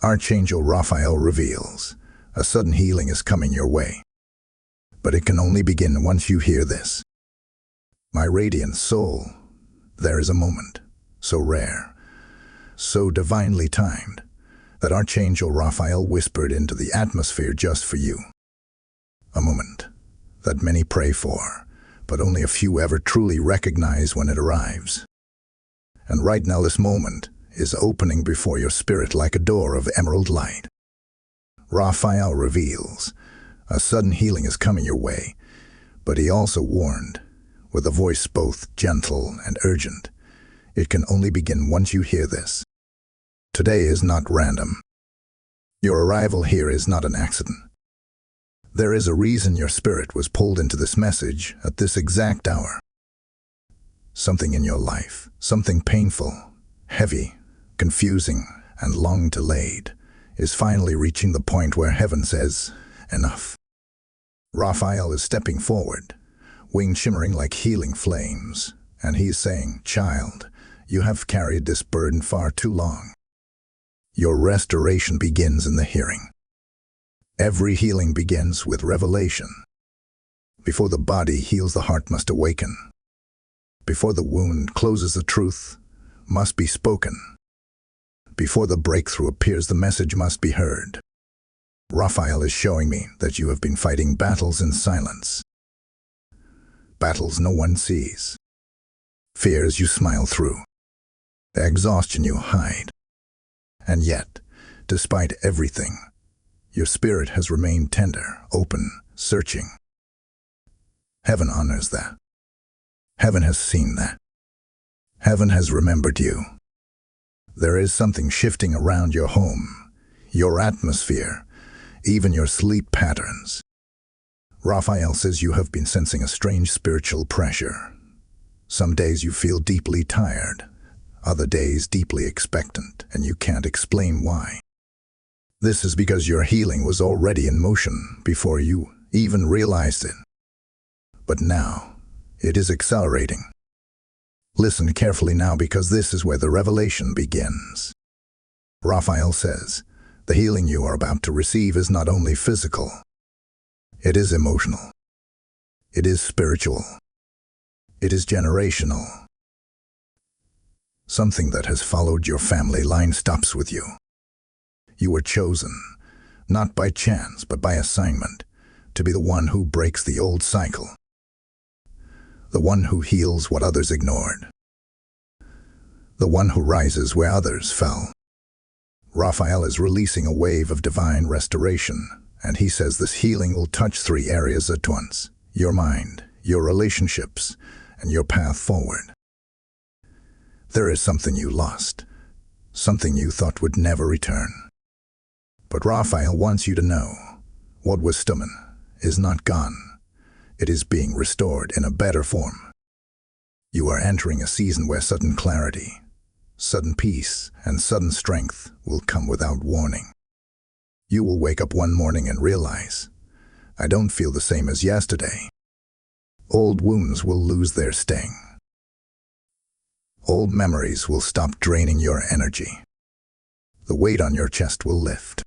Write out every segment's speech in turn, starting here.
Archangel Raphael reveals, a sudden healing is coming your way. But it can only begin once you hear this. My radiant soul, there is a moment, so rare, so divinely timed, that Archangel Raphael whispered into the atmosphere just for you. A moment that many pray for, but only a few ever truly recognize when it arrives. And right now this moment is opening before your spirit like a door of emerald light. Raphael reveals, a sudden healing is coming your way, but he also warned, with a voice both gentle and urgent, it can only begin once you hear this. Today is not random. Your arrival here is not an accident. There is a reason your spirit was pulled into this message at this exact hour. Something in your life, something painful, heavy, confusing, and long delayed, is finally reaching the point where heaven says, enough. Raphael is stepping forward, wings shimmering like healing flames, and he is saying, child, you have carried this burden far too long. Your restoration begins in the hearing. Every healing begins with revelation. Before the body heals, the heart must awaken. Before the wound closes, the truth must be spoken. Before the breakthrough appears, the message must be heard. Raphael is showing me that you have been fighting battles in silence. Battles no one sees. Fears you smile through. Exhaustion you hide. And yet, despite everything, your spirit has remained tender, open, searching. Heaven honors that. Heaven has seen that. Heaven has remembered you. There is something shifting around your home, your atmosphere, even your sleep patterns. Raphael says you have been sensing a strange spiritual pressure. Some days you feel deeply tired, other days deeply expectant, and you can't explain why. This is because your healing was already in motion before you even realized it. But now, it is accelerating. Listen carefully now, because this is where the revelation begins. Raphael says, the healing you are about to receive is not only physical. It is emotional. It is spiritual. It is generational. Something that has followed your family line stops with you. You were chosen, not by chance but by assignment, to be the one who breaks the old cycle. The one who heals what others ignored. The one who rises where others fell. Raphael is releasing a wave of divine restoration, and he says this healing will touch 3 areas at once: your mind, your relationships, and your path forward. There is something you lost, something you thought would never return. But Raphael wants you to know, what was stolen is not gone. It is being restored in a better form. You are entering a season where sudden clarity, sudden peace, and sudden strength will come without warning. You will wake up one morning and realize, I don't feel the same as yesterday. Old wounds will lose their sting. Old memories will stop draining your energy. The weight on your chest will lift.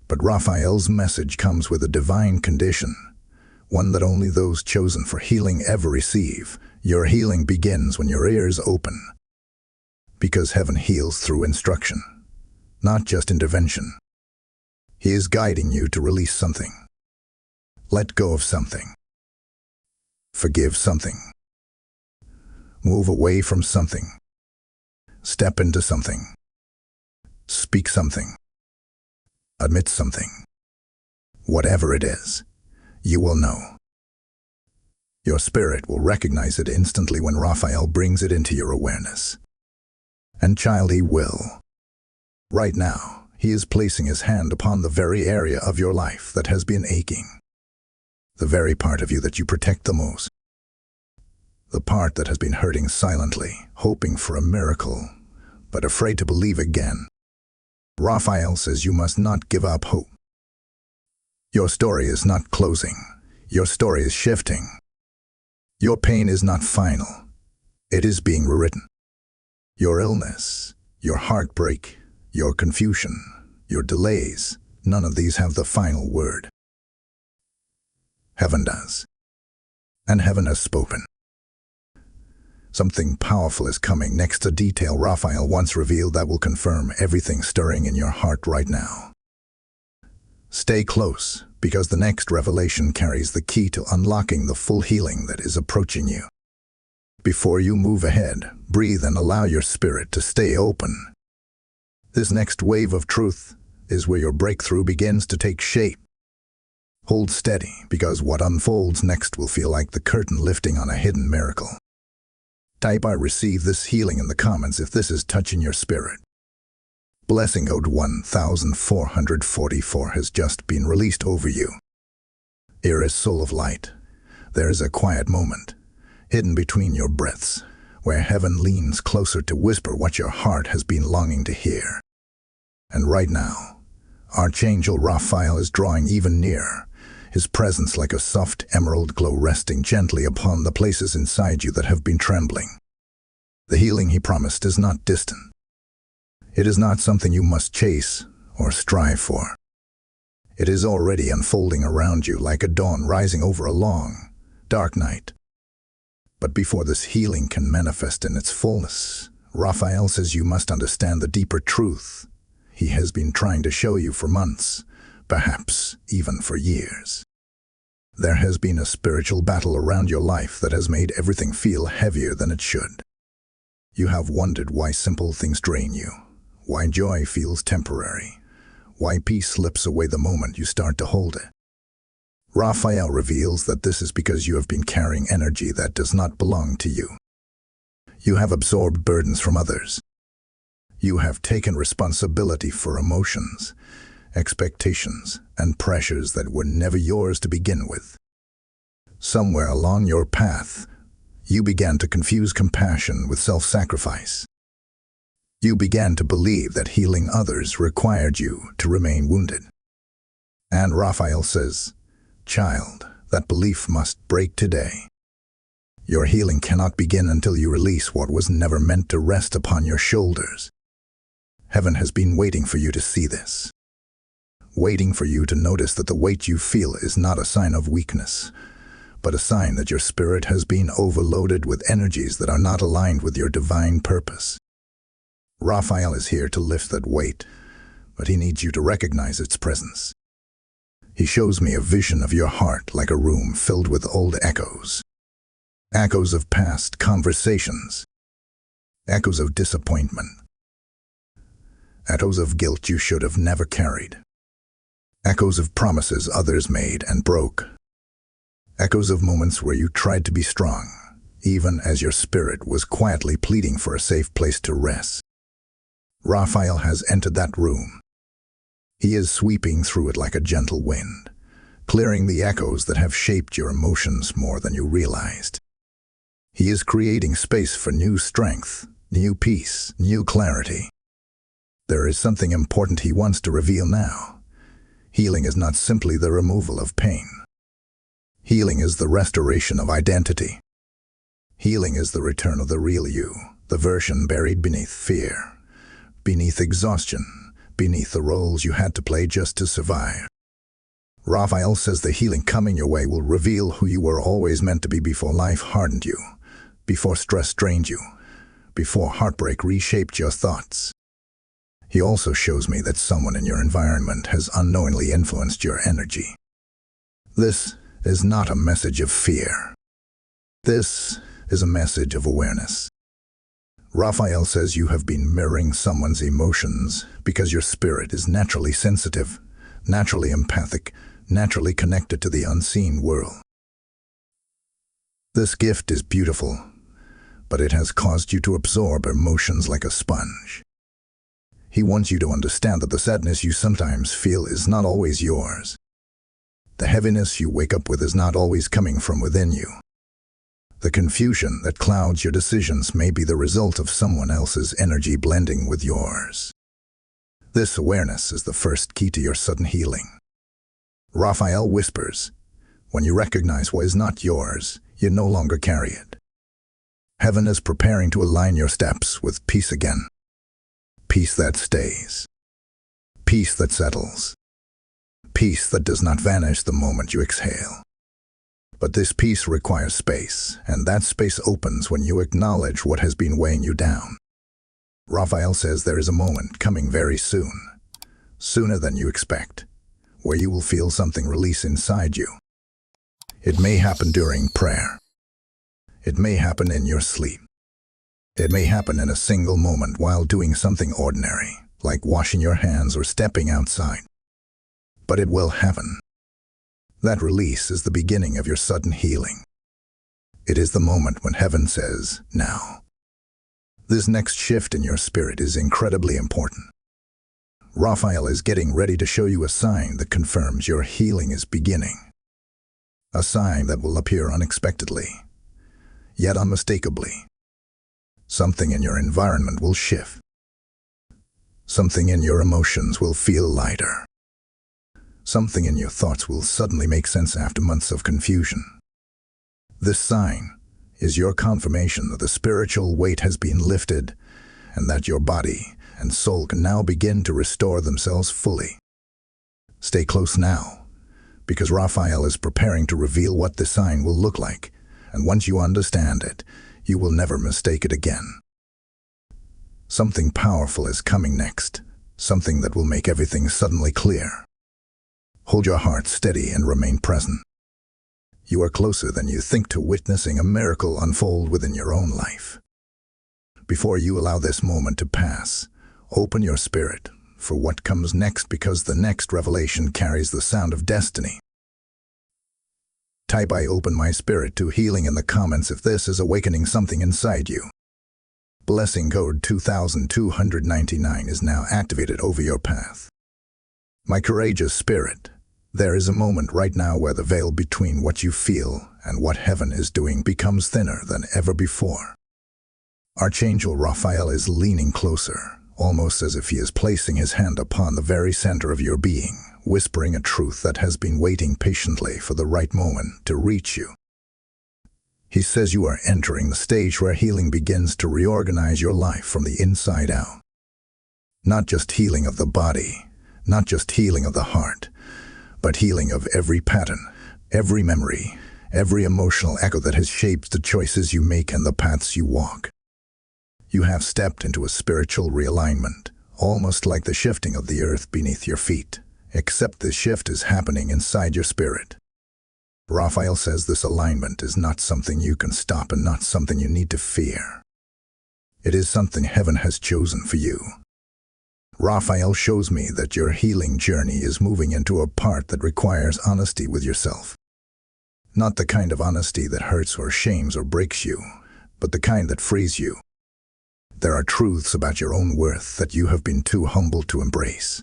But Raphael's message comes with a divine condition, one that only those chosen for healing ever receive. Your healing begins when your ears open. Because heaven heals through instruction, not just intervention. He is guiding you to release something. Let go of something. Forgive something. Move away from something. Step into something. Speak something. Admit something. Whatever it is, you will know. Your spirit will recognize it instantly when Raphael brings it into your awareness. And child, he will. Right now, he is placing his hand upon the very area of your life that has been aching. The very part of you that you protect the most. The part that has been hurting silently, hoping for a miracle, but afraid to believe again. Raphael says you must not give up hope. Your story is not closing. Your story is shifting. Your pain is not final. It is being rewritten. Your illness, your heartbreak, your confusion, your delays, none of these have the final word. Heaven does. And heaven has spoken. Something powerful is coming next, a detail Raphael once revealed that will confirm everything stirring in your heart right now. Stay close, because the next revelation carries the key to unlocking the full healing that is approaching you. Before you move ahead, breathe and allow your spirit to stay open. This next wave of truth is where your breakthrough begins to take shape. Hold steady, because what unfolds next will feel like the curtain lifting on a hidden miracle. Type "I receive this healing" in the comments if this is touching your spirit. Blessing code 1444 has just been released over you. Here, soul of light, there is a quiet moment, hidden between your breaths, where heaven leans closer to whisper what your heart has been longing to hear. And right now, Archangel Raphael is drawing even nearer, his presence like a soft emerald glow resting gently upon the places inside you that have been trembling. The healing he promised is not distant. It is not something you must chase or strive for. It is already unfolding around you like a dawn rising over a long, dark night. But before this healing can manifest in its fullness, Raphael says you must understand the deeper truth he has been trying to show you for months, perhaps even for years. There has been a spiritual battle around your life that has made everything feel heavier than it should. You have wondered why simple things drain you, why joy feels temporary, why peace slips away the moment you start to hold it. Raphael reveals that this is because you have been carrying energy that does not belong to you. You have absorbed burdens from others. You have taken responsibility for emotions, expectations, and pressures that were never yours to begin with. Somewhere along your path, you began to confuse compassion with self-sacrifice. You began to believe that healing others required you to remain wounded. And Raphael says, "Child, that belief must break today. Your healing cannot begin until you release what was never meant to rest upon your shoulders." Heaven has been waiting for you to see this. Waiting for you to notice that the weight you feel is not a sign of weakness, but a sign that your spirit has been overloaded with energies that are not aligned with your divine purpose. Raphael is here to lift that weight, but he needs you to recognize its presence. He shows me a vision of your heart like a room filled with old echoes. Echoes of past conversations. Echoes of disappointment. Echoes of guilt you should have never carried. Echoes of promises others made and broke. Echoes of moments where you tried to be strong, even as your spirit was quietly pleading for a safe place to rest. Raphael has entered that room. He is sweeping through it like a gentle wind, clearing the echoes that have shaped your emotions more than you realized. He is creating space for new strength, new peace, new clarity. There is something important he wants to reveal now. Healing is not simply the removal of pain. Healing is the restoration of identity. Healing is the return of the real you, the version buried beneath fear, beneath exhaustion, beneath the roles you had to play just to survive. Raphael says the healing coming your way will reveal who you were always meant to be before life hardened you, before stress drained you, before heartbreak reshaped your thoughts. He also shows me that someone in your environment has unknowingly influenced your energy. This is not a message of fear. This is a message of awareness. Raphael says you have been mirroring someone's emotions because your spirit is naturally sensitive, naturally empathic, naturally connected to the unseen world. This gift is beautiful, but it has caused you to absorb emotions like a sponge. He wants you to understand that the sadness you sometimes feel is not always yours. The heaviness you wake up with is not always coming from within you. The confusion that clouds your decisions may be the result of someone else's energy blending with yours. This awareness is the first key to your sudden healing. Raphael whispers, when you recognize what is not yours, you no longer carry it. Heaven is preparing to align your steps with peace again. Peace that stays. Peace that settles. Peace that does not vanish the moment you exhale. But this peace requires space, and that space opens when you acknowledge what has been weighing you down. Raphael says there is a moment coming very soon, sooner than you expect, where you will feel something release inside you. It may happen during prayer. It may happen in your sleep. It may happen in a single moment while doing something ordinary, like washing your hands or stepping outside. But it will happen. That release is the beginning of your sudden healing. It is the moment when heaven says, now. This next shift in your spirit is incredibly important. Raphael is getting ready to show you a sign that confirms your healing is beginning. A sign that will appear unexpectedly, yet unmistakably. Something in your environment will shift. Something in your emotions will feel lighter. Something in your thoughts will suddenly make sense after months of confusion. This sign is your confirmation that the spiritual weight has been lifted and that your body and soul can now begin to restore themselves fully. Stay close now, because Raphael is preparing to reveal what this sign will look like, and once you understand it, you will never mistake it again. Something powerful is coming next, something that will make everything suddenly clear. Hold your heart steady and remain present. You are closer than you think to witnessing a miracle unfold within your own life. Before you allow this moment to pass, open your spirit for what comes next, because the next revelation carries the sound of destiny. Type "I open my spirit to healing" in the comments if this is awakening something inside you. Blessing code 2299 is now activated over your path. My courageous spirit, there is a moment right now where the veil between what you feel and what heaven is doing becomes thinner than ever before. Archangel Raphael is leaning closer, almost as if he is placing his hand upon the very center of your being, whispering a truth that has been waiting patiently for the right moment to reach you. He says you are entering the stage where healing begins to reorganize your life from the inside out. Not just healing of the body, not just healing of the heart, but healing of every pattern, every memory, every emotional echo that has shaped the choices you make and the paths you walk. You have stepped into a spiritual realignment, almost like the shifting of the earth beneath your feet, except this shift is happening inside your spirit. Raphael says this alignment is not something you can stop and not something you need to fear. It is something heaven has chosen for you. Raphael shows me that your healing journey is moving into a part that requires honesty with yourself. Not the kind of honesty that hurts or shames or breaks you, but the kind that frees you. There are truths about your own worth that you have been too humble to embrace.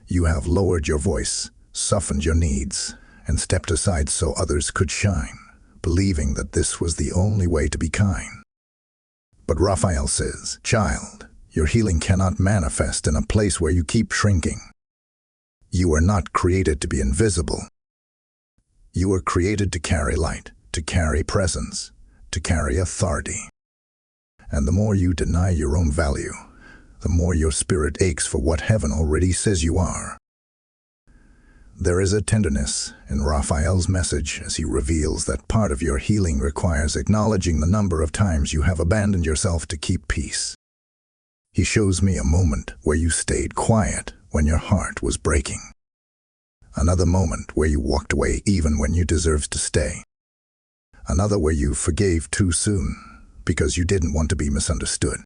You have lowered your voice, softened your needs, and stepped aside so others could shine, believing that this was the only way to be kind. But Raphael says, child, your healing cannot manifest in a place where you keep shrinking. You are not created to be invisible. You were created to carry light, to carry presence, to carry authority. And the more you deny your own value, the more your spirit aches for what heaven already says you are. There is a tenderness in Raphael's message as he reveals that part of your healing requires acknowledging the number of times you have abandoned yourself to keep peace. He shows me a moment where you stayed quiet when your heart was breaking. Another moment where you walked away even when you deserved to stay. Another where you forgave too soon because you didn't want to be misunderstood.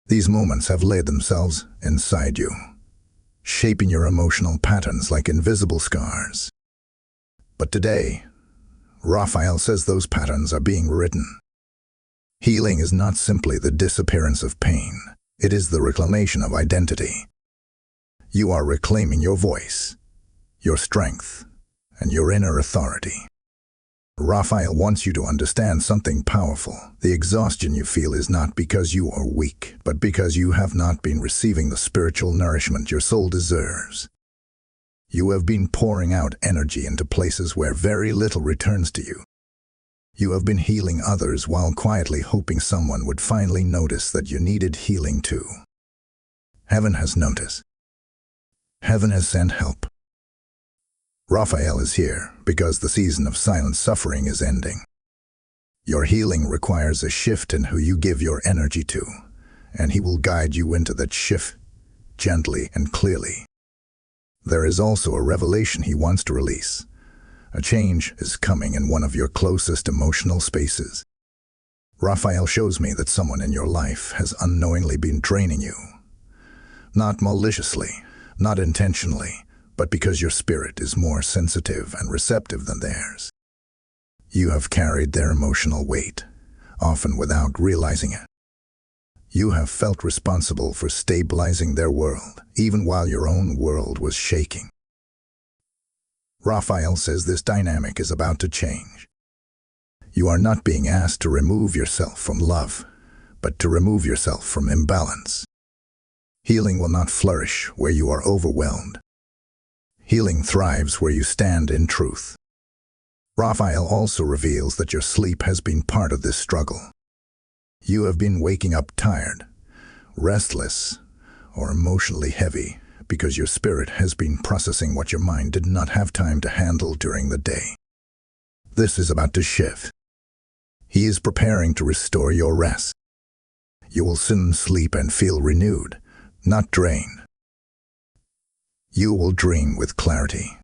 These moments have laid themselves inside you, shaping your emotional patterns like invisible scars. But today, Raphael says those patterns are being rewritten. Healing is not simply the disappearance of pain. It is the reclamation of identity. You are reclaiming your voice, your strength, and your inner authority. Raphael wants you to understand something powerful. The exhaustion you feel is not because you are weak, but because you have not been receiving the spiritual nourishment your soul deserves. You have been pouring out energy into places where very little returns to you. You have been healing others while quietly hoping someone would finally notice that you needed healing too. Heaven has noticed. Heaven has sent help. Raphael is here because the season of silent suffering is ending. Your healing requires a shift in who you give your energy to, and he will guide you into that shift gently and clearly. There is also a revelation he wants to release. A change is coming in one of your closest emotional spaces. Raphael shows me that someone in your life has unknowingly been draining you. Not maliciously, not intentionally, but because your spirit is more sensitive and receptive than theirs. You have carried their emotional weight, often without realizing it. You have felt responsible for stabilizing their world, even while your own world was shaking. Raphael says this dynamic is about to change. You are not being asked to remove yourself from love, but to remove yourself from imbalance. Healing will not flourish where you are overwhelmed. Healing thrives where you stand in truth. Raphael also reveals that your sleep has been part of this struggle. You have been waking up tired, restless, or emotionally heavy because your spirit has been processing what your mind did not have time to handle during the day. This is about to shift. He is preparing to restore your rest. You will soon sleep and feel renewed, not drained. You will dream with clarity.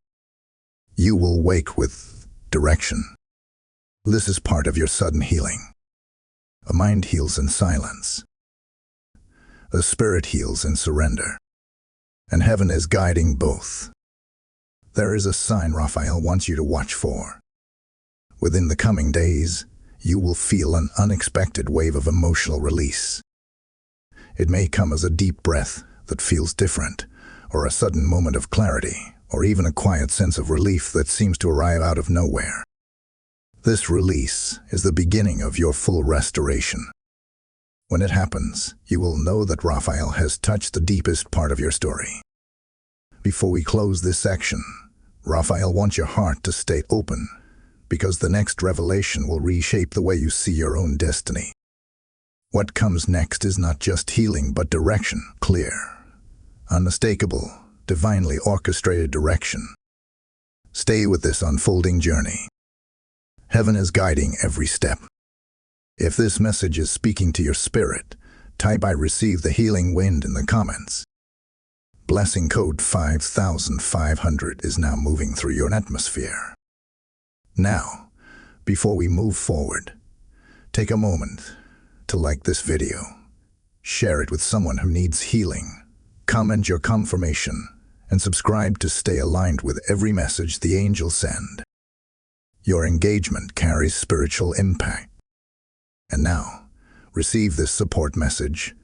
You will wake with direction. This is part of your sudden healing. A mind heals in silence. The spirit heals in surrender. And heaven is guiding both. There is a sign Raphael wants you to watch for. Within the coming days, you will feel an unexpected wave of emotional release. It may come as a deep breath that feels different, or a sudden moment of clarity, or even a quiet sense of relief that seems to arrive out of nowhere. This release is the beginning of your full restoration. When it happens, you will know that Raphael has touched the deepest part of your story. Before we close this section, Raphael wants your heart to stay open, because the next revelation will reshape the way you see your own destiny. What comes next is not just healing but direction, clear, unmistakable, divinely orchestrated direction. Stay with this unfolding journey. Heaven is guiding every step. If this message is speaking to your spirit, type "I receive the healing wind" in the comments. Blessing code 5500 is now moving through your atmosphere. Now, before we move forward, take a moment to like this video. Share it with someone who needs healing. Comment your confirmation and subscribe to stay aligned with every message the angels send. Your engagement carries spiritual impact. And now, receive this support message,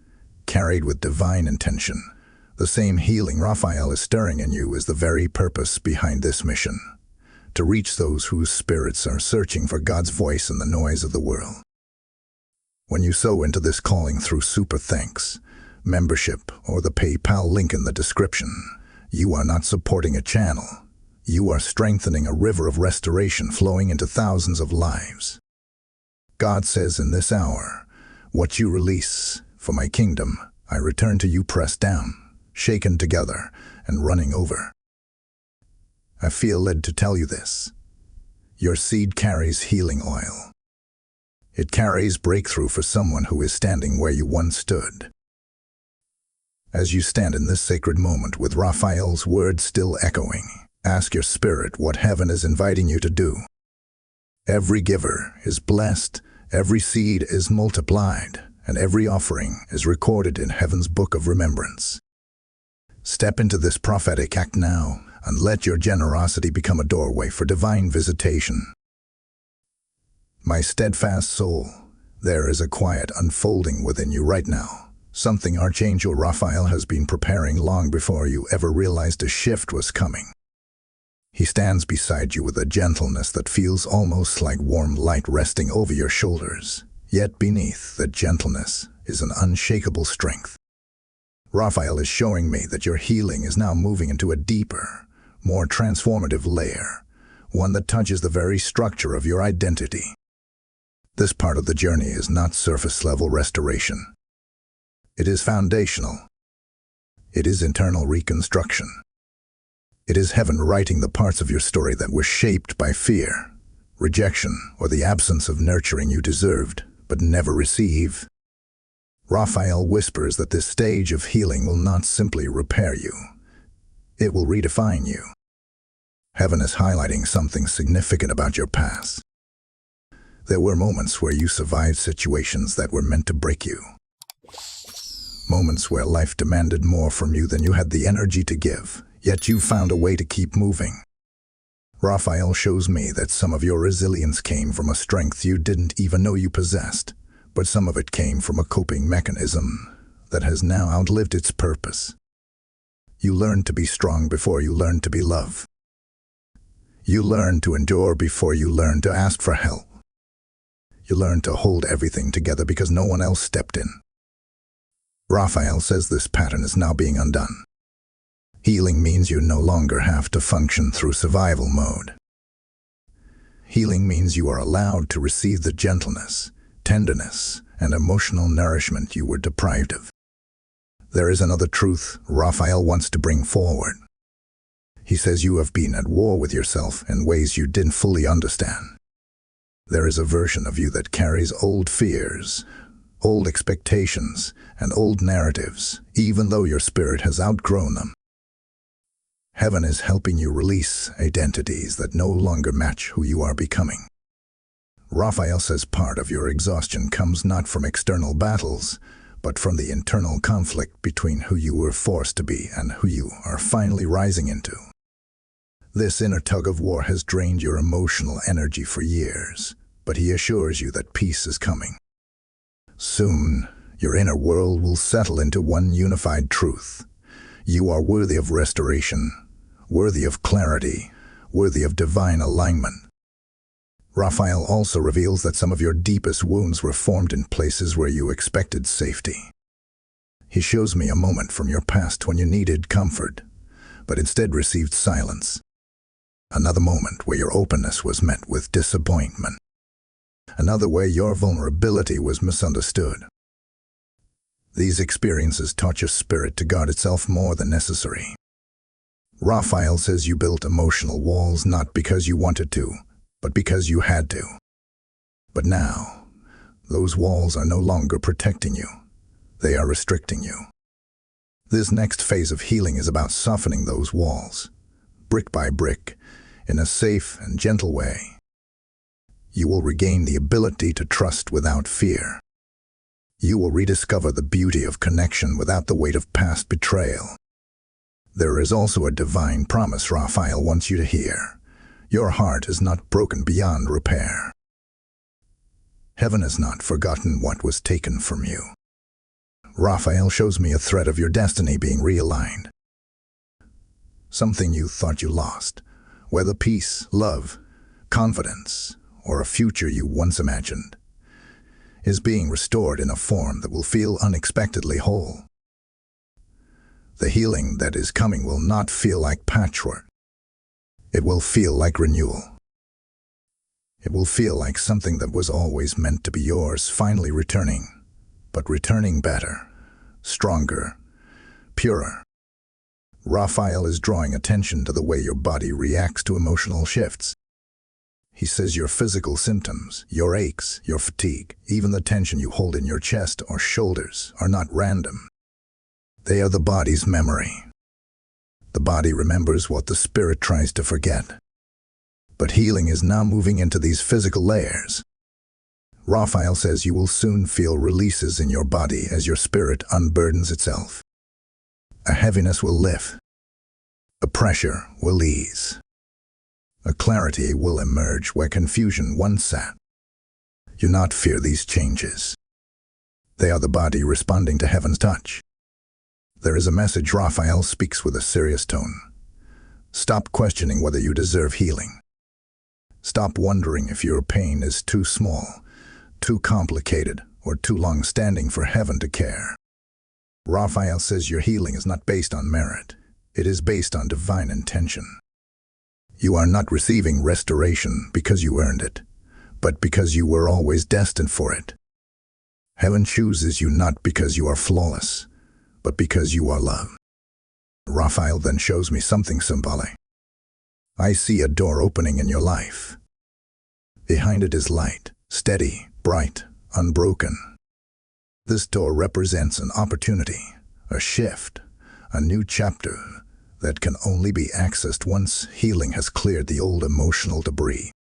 carried with divine intention. The same healing Raphael is stirring in you is the very purpose behind this mission, to reach those whose spirits are searching for God's voice in the noise of the world. When you sow into this calling through Super Thanks, membership, or the PayPal link in the description, you are not supporting a channel. You are strengthening a river of restoration flowing into thousands of lives. God says in this hour, "What you release for my kingdom, I return to you pressed down, shaken together, and running over." I feel led to tell you this. Your seed carries healing oil. It carries breakthrough for someone who is standing where you once stood. As you stand in this sacred moment with Raphael's words still echoing, ask your spirit what heaven is inviting you to do. Every giver is blessed, every seed is multiplied, and every offering is recorded in heaven's book of remembrance. Step into this prophetic act now, and let your generosity become a doorway for divine visitation. My steadfast soul, there is a quiet unfolding within you right now, something Archangel Raphael has been preparing long before you ever realized a shift was coming. He stands beside you with a gentleness that feels almost like warm light resting over your shoulders, yet beneath that gentleness is an unshakable strength. Raphael is showing me that your healing is now moving into a deeper, more transformative layer, one that touches the very structure of your identity. This part of the journey is not surface-level restoration. It is foundational. It is internal reconstruction. It is heaven writing the parts of your story that were shaped by fear, rejection, or the absence of nurturing you deserved, but never receive. Raphael whispers that this stage of healing will not simply repair you. It will redefine you. Heaven is highlighting something significant about your past. There were moments where you survived situations that were meant to break you. Moments where life demanded more from you than you had the energy to give, yet you found a way to keep moving. Raphael shows me that some of your resilience came from a strength you didn't even know you possessed, but some of it came from a coping mechanism that has now outlived its purpose. You learned to be strong before you learned to be loved. You learned to endure before you learned to ask for help. You learned to hold everything together because no one else stepped in. Raphael says this pattern is now being undone. Healing means you no longer have to function through survival mode. Healing means you are allowed to receive the gentleness, tenderness, and emotional nourishment you were deprived of. There is another truth Raphael wants to bring forward. He says you have been at war with yourself in ways you didn't fully understand. There is a version of you that carries old fears, old expectations, and old narratives, even though your spirit has outgrown them. Heaven is helping you release identities that no longer match who you are becoming. Raphael says part of your exhaustion comes not from external battles, but from the internal conflict between who you were forced to be and who you are finally rising into. This inner tug-of-war has drained your emotional energy for years, but he assures you that peace is coming. Soon, your inner world will settle into one unified truth. You are worthy of restoration, worthy of clarity, worthy of divine alignment. Raphael also reveals that some of your deepest wounds were formed in places where you expected safety. He shows me a moment from your past when you needed comfort, but instead received silence. Another moment where your openness was met with disappointment. Another where your vulnerability was misunderstood. These experiences taught your spirit to guard itself more than necessary. Raphael says you built emotional walls not because you wanted to, but because you had to. But now, those walls are no longer protecting you. They are restricting you. This next phase of healing is about softening those walls, brick by brick, in a safe and gentle way. You will regain the ability to trust without fear. You will rediscover the beauty of connection without the weight of past betrayal. There is also a divine promise Raphael wants you to hear. Your heart is not broken beyond repair. Heaven has not forgotten what was taken from you. Raphael shows me a thread of your destiny being realigned. Something you thought you lost, whether peace, love, confidence, or a future you once imagined, is being restored in a form that will feel unexpectedly whole. The healing that is coming will not feel like patchwork. It will feel like renewal. It will feel like something that was always meant to be yours finally returning, but returning better, stronger, purer. Raphael is drawing attention to the way your body reacts to emotional shifts. He says your physical symptoms, your aches, your fatigue, even the tension you hold in your chest or shoulders are not random. They are the body's memory. The body remembers what the spirit tries to forget. But healing is now moving into these physical layers. Raphael says you will soon feel releases in your body as your spirit unburdens itself. A heaviness will lift. A pressure will ease. A clarity will emerge where confusion once sat. Do not fear these changes. They are the body responding to heaven's touch. There is a message Raphael speaks with a serious tone. Stop questioning whether you deserve healing. Stop wondering if your pain is too small, too complicated, or too long-standing for heaven to care. Raphael says your healing is not based on merit. It is based on divine intention. You are not receiving restoration because you earned it, but because you were always destined for it. Heaven chooses you not because you are flawless, but because you are loved. Raphael then shows me something symbolic. I see a door opening in your life. Behind it is light, steady, bright, unbroken. This door represents an opportunity, a shift, a new chapter that can only be accessed once healing has cleared the old emotional debris.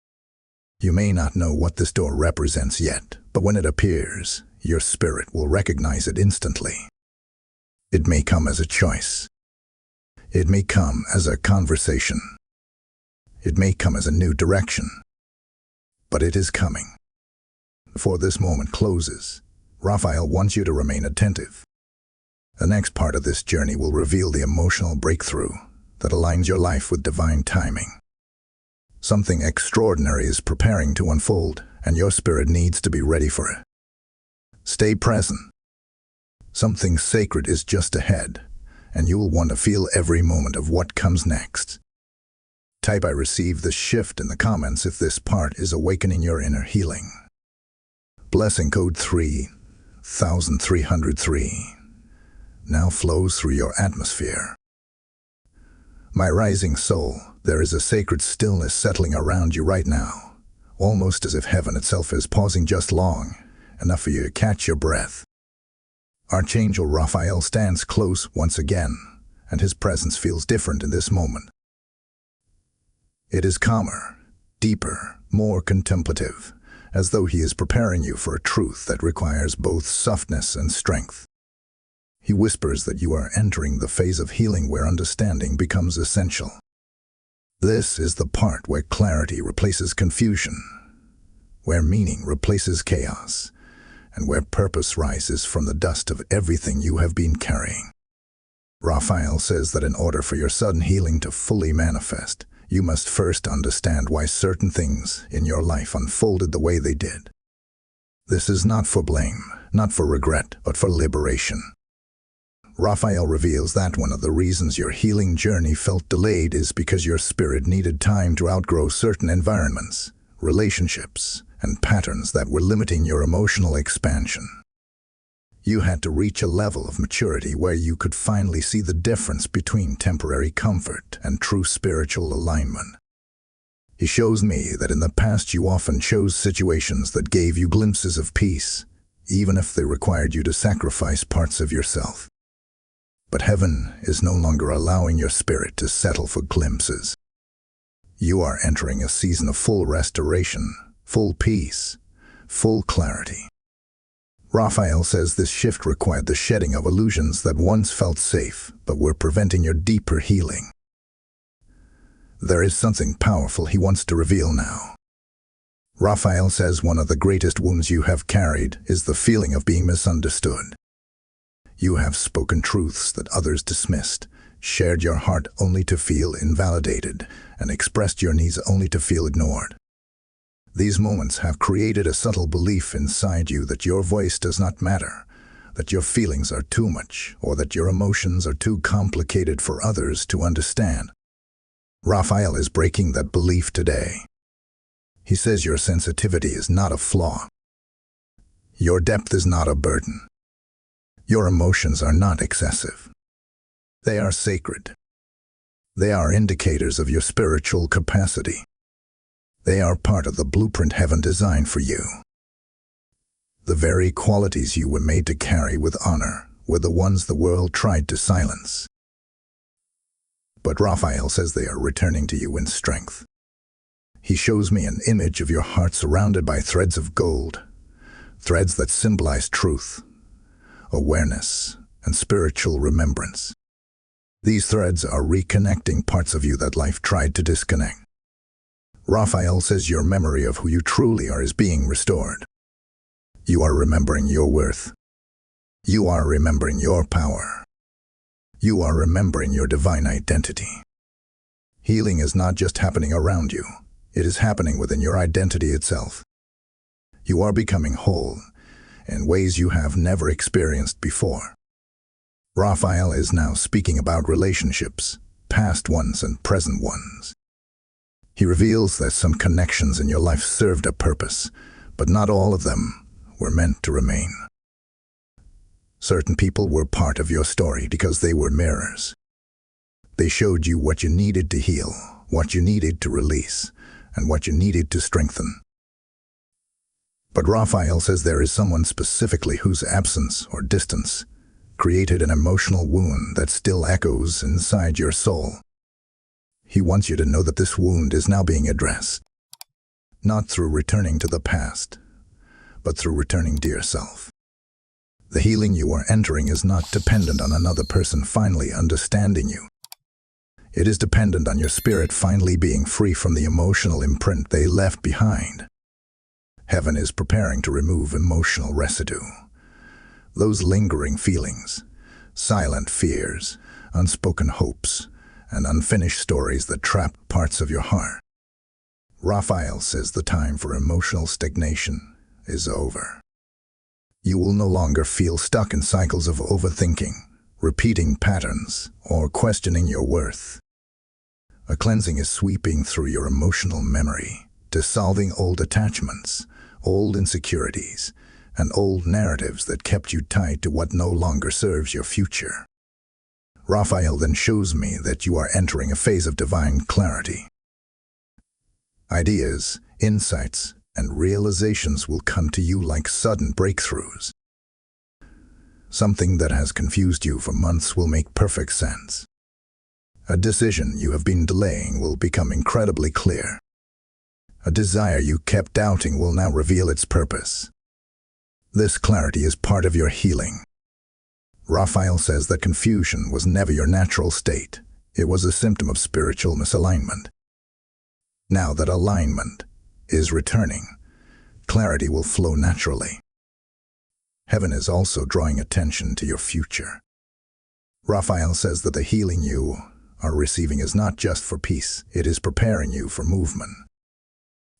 You may not know what this door represents yet, but when it appears, your spirit will recognize it instantly. It may come as a choice. It may come as a conversation. It may come as a new direction. But it is coming. Before this moment closes, Raphael wants you to remain attentive. The next part of this journey will reveal the emotional breakthrough that aligns your life with divine timing. Something extraordinary is preparing to unfold, and your spirit needs to be ready for it. Stay present. Something sacred is just ahead, and you will want to feel every moment of what comes next. Type "I receive this shift" in the comments if this part is awakening your inner healing. Blessing code 3303 now flows through your atmosphere. My rising soul, there is a sacred stillness settling around you right now, almost as if heaven itself is pausing just long enough for you to catch your breath. Archangel Raphael stands close once again, and his presence feels different in this moment. It is calmer, deeper, more contemplative, as though he is preparing you for a truth that requires both softness and strength. He whispers that you are entering the phase of healing where understanding becomes essential. This is the part where clarity replaces confusion, where meaning replaces chaos, and where purpose rises from the dust of everything you have been carrying. Raphael says that in order for your sudden healing to fully manifest, you must first understand why certain things in your life unfolded the way they did. This is not for blame, not for regret, but for liberation. Raphael reveals that one of the reasons your healing journey felt delayed is because your spirit needed time to outgrow certain environments, relationships, and patterns that were limiting your emotional expansion. You had to reach a level of maturity where you could finally see the difference between temporary comfort and true spiritual alignment. He shows me that in the past you often chose situations that gave you glimpses of peace, even if they required you to sacrifice parts of yourself. But heaven is no longer allowing your spirit to settle for glimpses. You are entering a season of full restoration, full peace, full clarity. Raphael says this shift required the shedding of illusions that once felt safe, but were preventing your deeper healing. There is something powerful he wants to reveal now. Raphael says one of the greatest wounds you have carried is the feeling of being misunderstood. You have spoken truths that others dismissed, shared your heart only to feel invalidated, and expressed your needs only to feel ignored. These moments have created a subtle belief inside you that your voice does not matter, that your feelings are too much, or that your emotions are too complicated for others to understand. Raphael is breaking that belief today. He says your sensitivity is not a flaw. Your depth is not a burden. Your emotions are not excessive. They are sacred. They are indicators of your spiritual capacity. They are part of the blueprint heaven designed for you. The very qualities you were made to carry with honor were the ones the world tried to silence. But Raphael says they are returning to you in strength. He shows me an image of your heart surrounded by threads of gold, threads that symbolize truth, awareness, and spiritual remembrance. These threads are reconnecting parts of you that life tried to disconnect. Raphael says your memory of who you truly are is being restored. You are remembering your worth. You are remembering your power. You are remembering your divine identity. Healing is not just happening around you, it is happening within your identity itself. You are becoming whole in ways you have never experienced before. Raphael is now speaking about relationships, past ones and present ones. He reveals that some connections in your life served a purpose, but not all of them were meant to remain. Certain people were part of your story because they were mirrors. They showed you what you needed to heal, what you needed to release, and what you needed to strengthen. But Raphael says there is someone specifically whose absence or distance created an emotional wound that still echoes inside your soul. He wants you to know that this wound is now being addressed, not through returning to the past, but through returning to yourself. The healing you are entering is not dependent on another person finally understanding you. It is dependent on your spirit finally being free from the emotional imprint they left behind. Heaven is preparing to remove emotional residue. Those lingering feelings, silent fears, unspoken hopes, and unfinished stories that trap parts of your heart. Raphael says the time for emotional stagnation is over. You will no longer feel stuck in cycles of overthinking, repeating patterns, or questioning your worth. A cleansing is sweeping through your emotional memory, dissolving old attachments, old insecurities, and old narratives that kept you tied to what no longer serves your future. Raphael then shows me that you are entering a phase of divine clarity. Ideas, insights, and realizations will come to you like sudden breakthroughs. Something that has confused you for months will make perfect sense. A decision you have been delaying will become incredibly clear. A desire you kept doubting will now reveal its purpose. This clarity is part of your healing. Raphael says that confusion was never your natural state. It was a symptom of spiritual misalignment. Now that alignment is returning, clarity will flow naturally. Heaven is also drawing attention to your future. Raphael says that the healing you are receiving is not just for peace, it is preparing you for movement.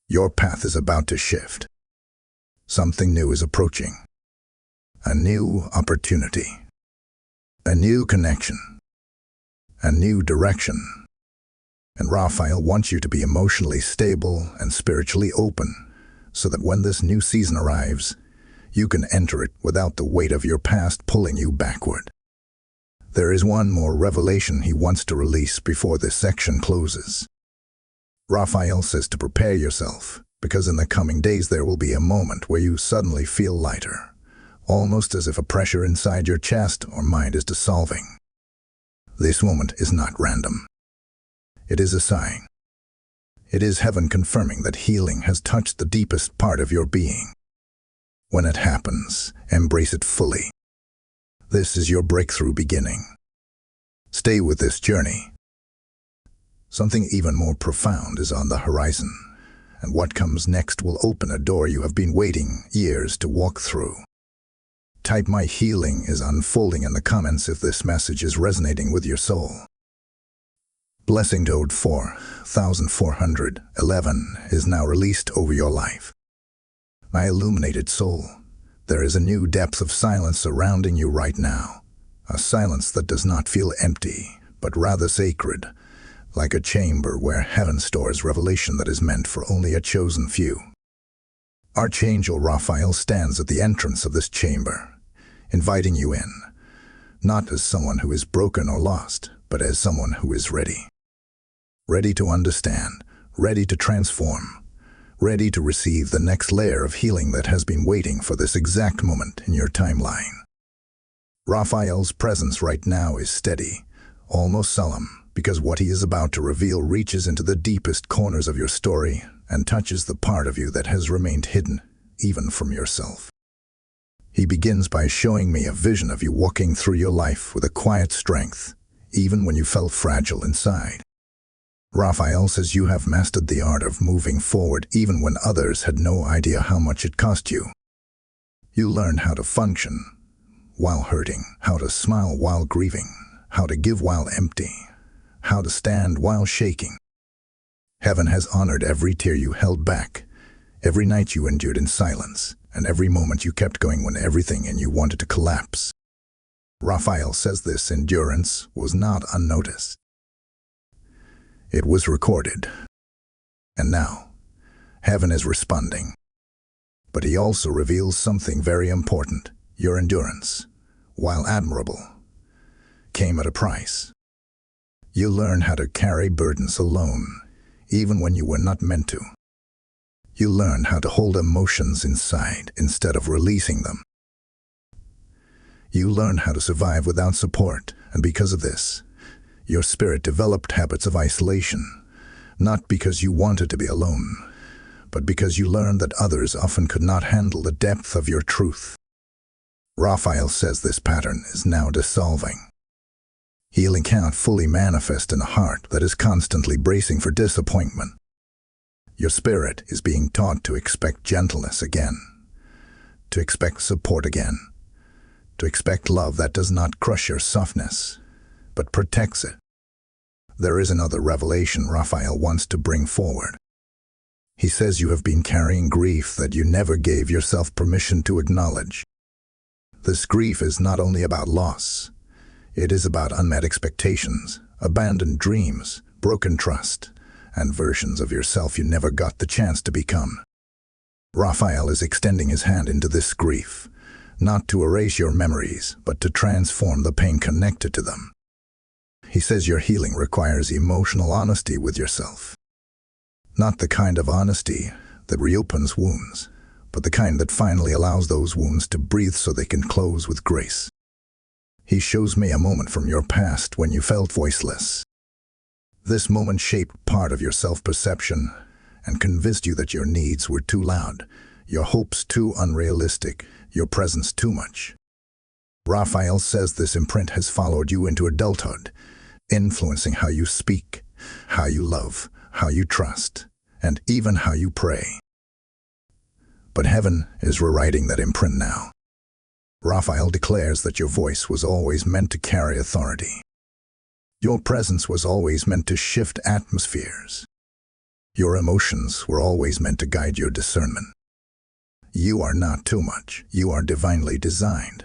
Your path is about to shift. Something new is approaching. A new opportunity. A new connection. A new direction. And Raphael wants you to be emotionally stable and spiritually open, so that when this new season arrives, you can enter it without the weight of your past pulling you backward. There is one more revelation he wants to release before this section closes. Raphael says to prepare yourself, because in the coming days there will be a moment where you suddenly feel lighter, almost as if a pressure inside your chest or mind is dissolving. This moment is not random. It is a sign. It is heaven confirming that healing has touched the deepest part of your being. When it happens, embrace it fully. This is your breakthrough beginning. Stay with this journey. Something even more profound is on the horizon, and what comes next will open a door you have been waiting years to walk through. Type "My healing is unfolding" in the comments if this message is resonating with your soul. Blessing Code 4411 is now released over your life. My illuminated soul, there is a new depth of silence surrounding you right now. A silence that does not feel empty, but rather sacred, like a chamber where heaven stores revelation that is meant for only a chosen few. Archangel Raphael stands at the entrance of this chamber, inviting you in, not as someone who is broken or lost, but as someone who is ready. Ready to understand, ready to transform, ready to receive the next layer of healing that has been waiting for this exact moment in your timeline. Raphael's presence right now is steady, almost solemn, because what he is about to reveal reaches into the deepest corners of your story and touches the part of you that has remained hidden, even from yourself. He begins by showing me a vision of you walking through your life with a quiet strength, even when you felt fragile inside. Raphael says you have mastered the art of moving forward even when others had no idea how much it cost you. You learned how to function while hurting, how to smile while grieving, how to give while empty, how to stand while shaking. Heaven has honored every tear you held back, every night you endured in silence, and every moment you kept going when everything in you wanted to collapse. Raphael says this endurance was not unnoticed. It was recorded. And now, heaven is responding. But he also reveals something very important. Your endurance, while admirable, came at a price. You learn how to carry burdens alone, even when you were not meant to. You learn how to hold emotions inside instead of releasing them. You learn how to survive without support, and because of this, your spirit developed habits of isolation, not because you wanted to be alone, but because you learned that others often could not handle the depth of your truth. Raphael says this pattern is now dissolving. Healing cannot fully manifest in a heart that is constantly bracing for disappointment. Your spirit is being taught to expect gentleness again, to expect support again, to expect love that does not crush your softness, but protects it. There is another revelation Raphael wants to bring forward. He says you have been carrying grief that you never gave yourself permission to acknowledge. This grief is not only about loss. It is about unmet expectations, abandoned dreams, broken trust, and versions of yourself you never got the chance to become. Raphael is extending his hand into this grief, not to erase your memories, but to transform the pain connected to them. He says your healing requires emotional honesty with yourself. Not the kind of honesty that reopens wounds, but the kind that finally allows those wounds to breathe so they can close with grace. He shows me a moment from your past when you felt voiceless. This moment shaped part of your self-perception and convinced you that your needs were too loud, your hopes too unrealistic, your presence too much. Raphael says this imprint has followed you into adulthood, influencing how you speak, how you love, how you trust, and even how you pray. But heaven is rewriting that imprint now. Raphael declares that your voice was always meant to carry authority. Your presence was always meant to shift atmospheres. Your emotions were always meant to guide your discernment. You are not too much. You are divinely designed.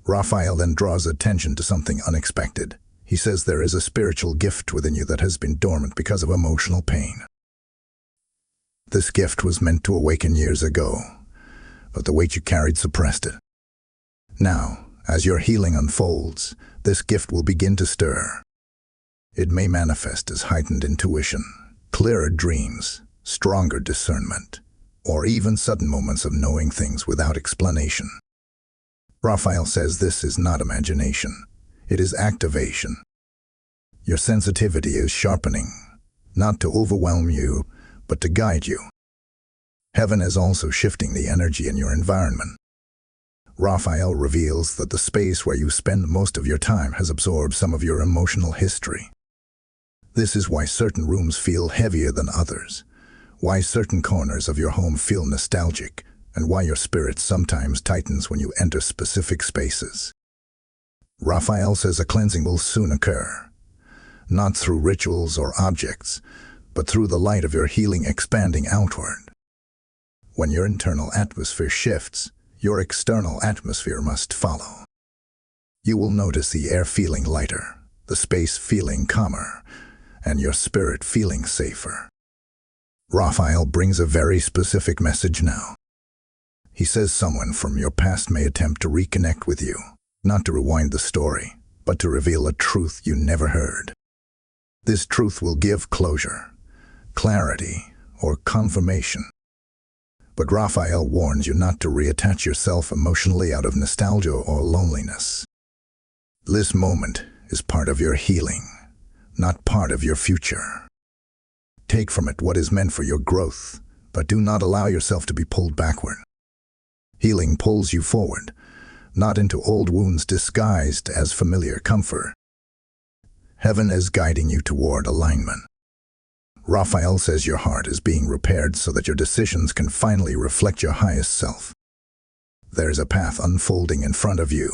Raphael then draws attention to something unexpected. He says there is a spiritual gift within you that has been dormant because of emotional pain. This gift was meant to awaken years ago, but the weight you carried suppressed it. Now, as your healing unfolds, this gift will begin to stir. It may manifest as heightened intuition, clearer dreams, stronger discernment, or even sudden moments of knowing things without explanation. Raphael says this is not imagination, it is activation. Your sensitivity is sharpening, not to overwhelm you, but to guide you. Heaven is also shifting the energy in your environment. Raphael reveals that the space where you spend most of your time has absorbed some of your emotional history. This is why certain rooms feel heavier than others, why certain corners of your home feel nostalgic, and why your spirit sometimes tightens when you enter specific spaces. Raphael says a cleansing will soon occur, not through rituals or objects, but through the light of your healing expanding outward. When your internal atmosphere shifts, your external atmosphere must follow. You will notice the air feeling lighter, the space feeling calmer, and your spirit feeling safer. Raphael brings a very specific message now. He says someone from your past may attempt to reconnect with you, not to rewind the story, but to reveal a truth you never heard. This truth will give closure, clarity, or confirmation. But Raphael warns you not to reattach yourself emotionally out of nostalgia or loneliness. This moment is part of your healing, not part of your future. Take from it what is meant for your growth, but do not allow yourself to be pulled backward. Healing pulls you forward, not into old wounds disguised as familiar comfort. Heaven is guiding you toward alignment. Raphael says your heart is being repaired so that your decisions can finally reflect your highest self. There's a path unfolding in front of you,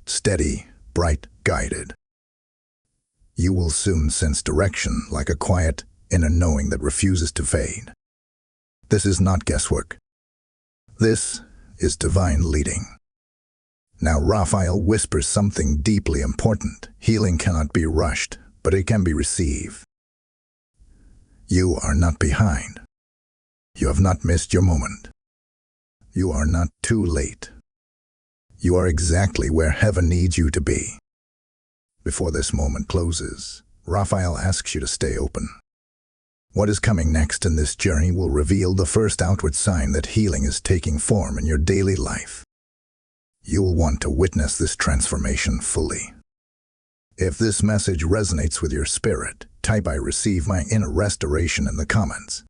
steady, bright, guided. You will soon sense direction like a quiet, inner knowing that refuses to fade. This is not guesswork. This is divine leading. Now Raphael whispers something deeply important. Healing cannot be rushed, but it can be received. You are not behind. You have not missed your moment. You are not too late. You are exactly where heaven needs you to be. Before this moment closes, Raphael asks you to stay open. What is coming next in this journey will reveal the first outward sign that healing is taking form in your daily life. You will want to witness this transformation fully. If this message resonates with your spirit, type "I receive my inner restoration" in the comments.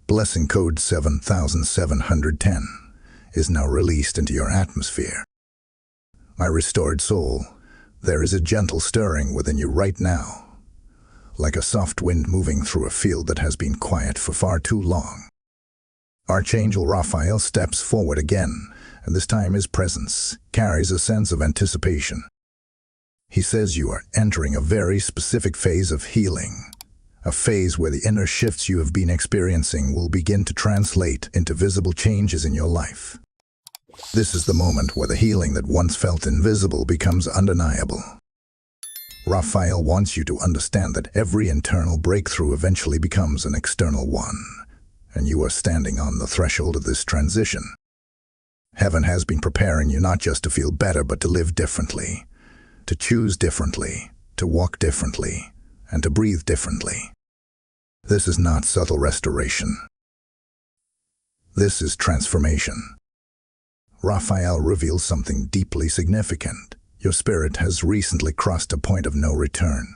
Blessing code 7710 is now released into your atmosphere. My restored soul, there is a gentle stirring within you right now, like a soft wind moving through a field that has been quiet for far too long. Archangel Raphael steps forward again, and this time his presence carries a sense of anticipation. He says you are entering a very specific phase of healing, a phase where the inner shifts you have been experiencing will begin to translate into visible changes in your life. This is the moment where the healing that once felt invisible becomes undeniable. Raphael wants you to understand that every internal breakthrough eventually becomes an external one, and you are standing on the threshold of this transition. Heaven has been preparing you not just to feel better, but to live differently, to choose differently, to walk differently, and to breathe differently. This is not subtle restoration. This is transformation. Raphael reveals something deeply significant. Your spirit has recently crossed a point of no return.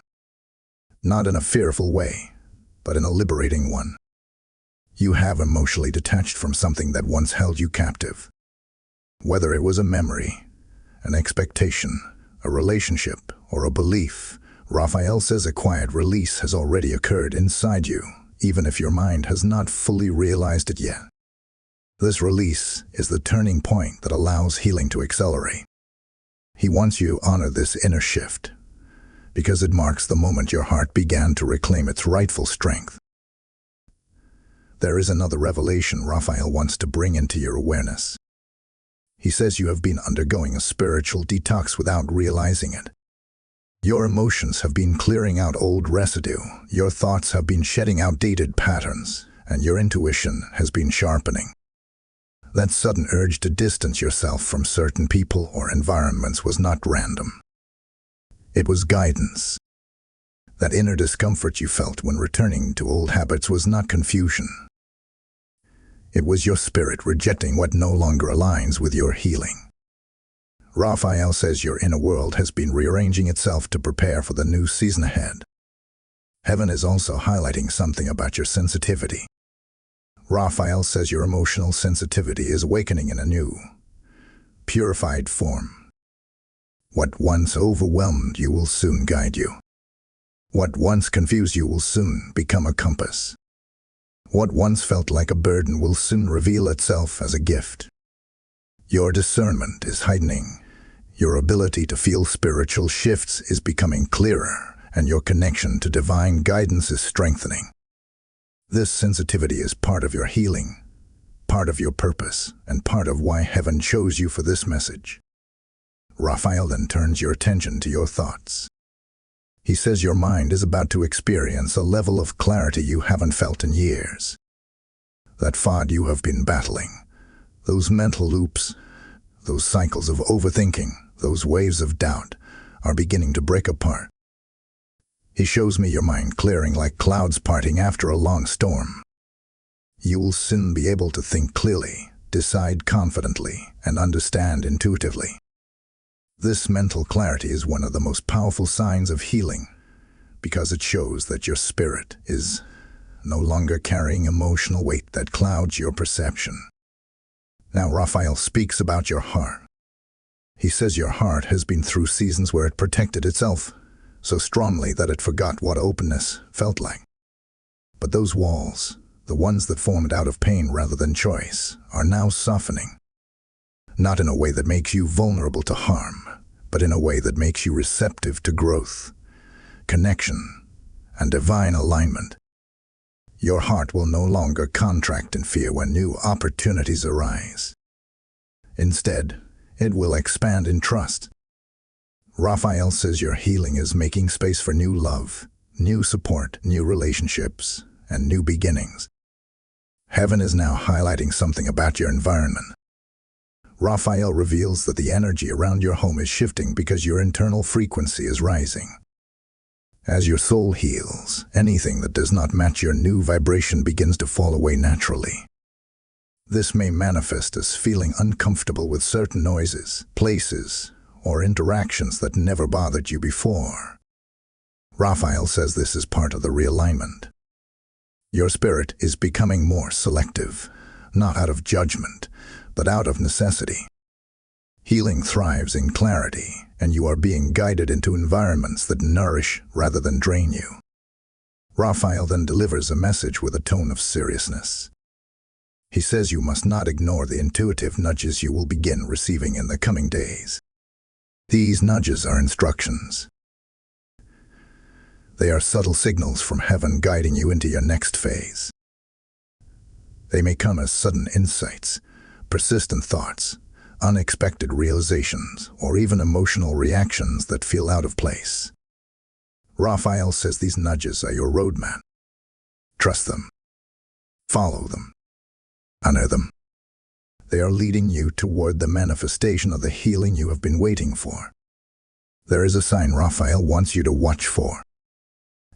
Not in a fearful way, but in a liberating one. You have emotionally detached from something that once held you captive. Whether it was a memory, an expectation, a relationship, or a belief, Raphael says a quiet release has already occurred inside you, even if your mind has not fully realized it yet. This release is the turning point that allows healing to accelerate. He wants you to honor this inner shift, because it marks the moment your heart began to reclaim its rightful strength. There is another revelation Raphael wants to bring into your awareness. He says you have been undergoing a spiritual detox without realizing it. Your emotions have been clearing out old residue, your thoughts have been shedding outdated patterns, and your intuition has been sharpening. That sudden urge to distance yourself from certain people or environments was not random. It was guidance. That inner discomfort you felt when returning to old habits was not confusion. It was your spirit rejecting what no longer aligns with your healing. Raphael says your inner world has been rearranging itself to prepare for the new season ahead. Heaven is also highlighting something about your sensitivity. Raphael says your emotional sensitivity is awakening in a new, purified form. What once overwhelmed you will soon guide you. What once confused you will soon become a compass. What once felt like a burden will soon reveal itself as a gift. Your discernment is heightening. Your ability to feel spiritual shifts is becoming clearer, and your connection to divine guidance is strengthening. This sensitivity is part of your healing, part of your purpose, and part of why heaven chose you for this message. Raphael then turns your attention to your thoughts. He says your mind is about to experience a level of clarity you haven't felt in years. That fog you have been battling, those mental loops, those cycles of overthinking, those waves of doubt, are beginning to break apart. He shows me your mind clearing like clouds parting after a long storm. You will soon be able to think clearly, decide confidently, and understand intuitively. This mental clarity is one of the most powerful signs of healing, because it shows that your spirit is no longer carrying emotional weight that clouds your perception. Now Raphael speaks about your heart. He says your heart has been through seasons where it protected itself so strongly that it forgot what openness felt like. But those walls, the ones that formed out of pain rather than choice, are now softening. Not in a way that makes you vulnerable to harm, but in a way that makes you receptive to growth, connection, and divine alignment. Your heart will no longer contract in fear when new opportunities arise. Instead, it will expand in trust. Raphael says your healing is making space for new love, new support, new relationships, and new beginnings. Heaven is now highlighting something about your environment. Raphael reveals that the energy around your home is shifting because your internal frequency is rising. As your soul heals, anything that does not match your new vibration begins to fall away naturally. This may manifest as feeling uncomfortable with certain noises, places, or interactions that never bothered you before. Raphael says this is part of the realignment. Your spirit is becoming more selective, not out of judgment, but out of necessity. Healing thrives in clarity, and you are being guided into environments that nourish rather than drain you. Raphael then delivers a message with a tone of seriousness. He says you must not ignore the intuitive nudges you will begin receiving in the coming days. These nudges are instructions. They are subtle signals from heaven guiding you into your next phase. They may come as sudden insights, persistent thoughts, unexpected realizations, or even emotional reactions that feel out of place. Raphael says these nudges are your roadmap. Trust them. Follow them. Honor them. They are leading you toward the manifestation of the healing you have been waiting for. There is a sign Raphael wants you to watch for.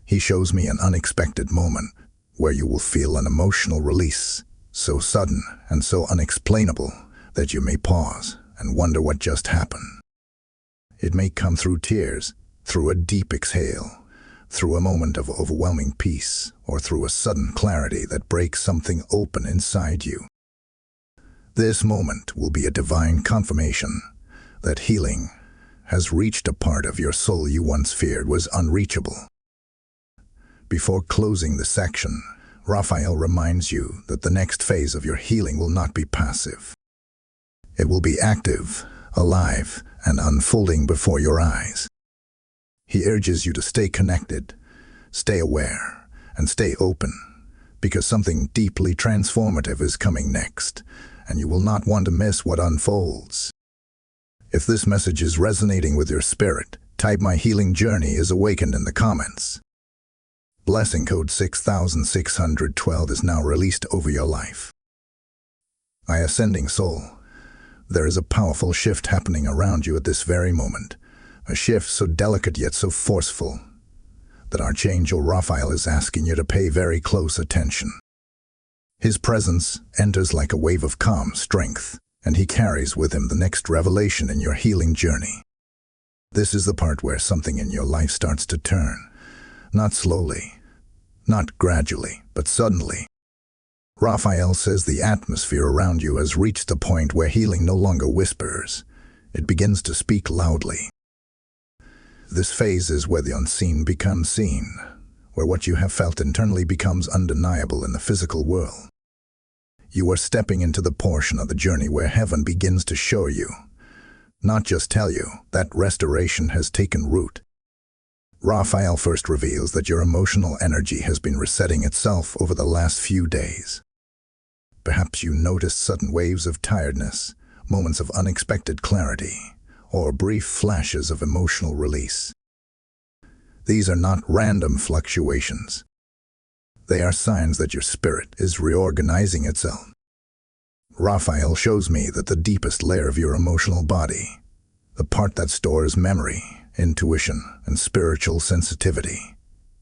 He shows me an unexpected moment where you will feel an emotional release, so sudden and so unexplainable that you may pause and wonder what just happened. It may come through tears, through a deep exhale, through a moment of overwhelming peace, or through a sudden clarity that breaks something open inside you. This moment will be a divine confirmation that healing has reached a part of your soul you once feared was unreachable. Before closing the section, Raphael reminds you that the next phase of your healing will not be passive. It will be active, alive, and unfolding before your eyes. He urges you to stay connected, stay aware, and stay open, because something deeply transformative is coming next, and you will not want to miss what unfolds. If this message is resonating with your spirit, type "My healing journey is awakened" in the comments. Blessing code 6612 is now released over your life. My ascending soul, there is a powerful shift happening around you at this very moment, a shift so delicate yet so forceful that Archangel Raphael is asking you to pay very close attention. His presence enters like a wave of calm strength, and he carries with him the next revelation in your healing journey. This is the part where something in your life starts to turn, not slowly, not gradually, but suddenly. Raphael says the atmosphere around you has reached a point where healing no longer whispers, it begins to speak loudly. This phase is where the unseen becomes seen, where what you have felt internally becomes undeniable in the physical world. You are stepping into the portion of the journey where heaven begins to show you, not just tell you, that restoration has taken root. Raphael first reveals that your emotional energy has been resetting itself over the last few days. Perhaps you noticed sudden waves of tiredness, moments of unexpected clarity, or brief flashes of emotional release. These are not random fluctuations. They are signs that your spirit is reorganizing itself. Raphael shows me that the deepest layer of your emotional body, the part that stores memory, intuition, and spiritual sensitivity,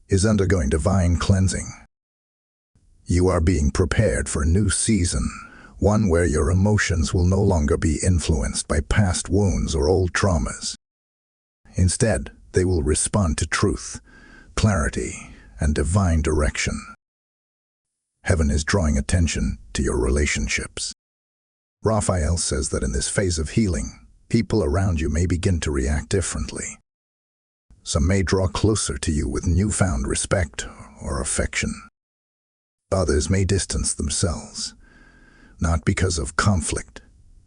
is undergoing divine cleansing. You are being prepared for a new season, one where your emotions will no longer be influenced by past wounds or old traumas. Instead, they will respond to truth, clarity, and divine direction. Heaven is drawing attention to your relationships. Raphael says that in this phase of healing, people around you may begin to react differently. Some may draw closer to you with newfound respect or affection. Others may distance themselves, not because of conflict,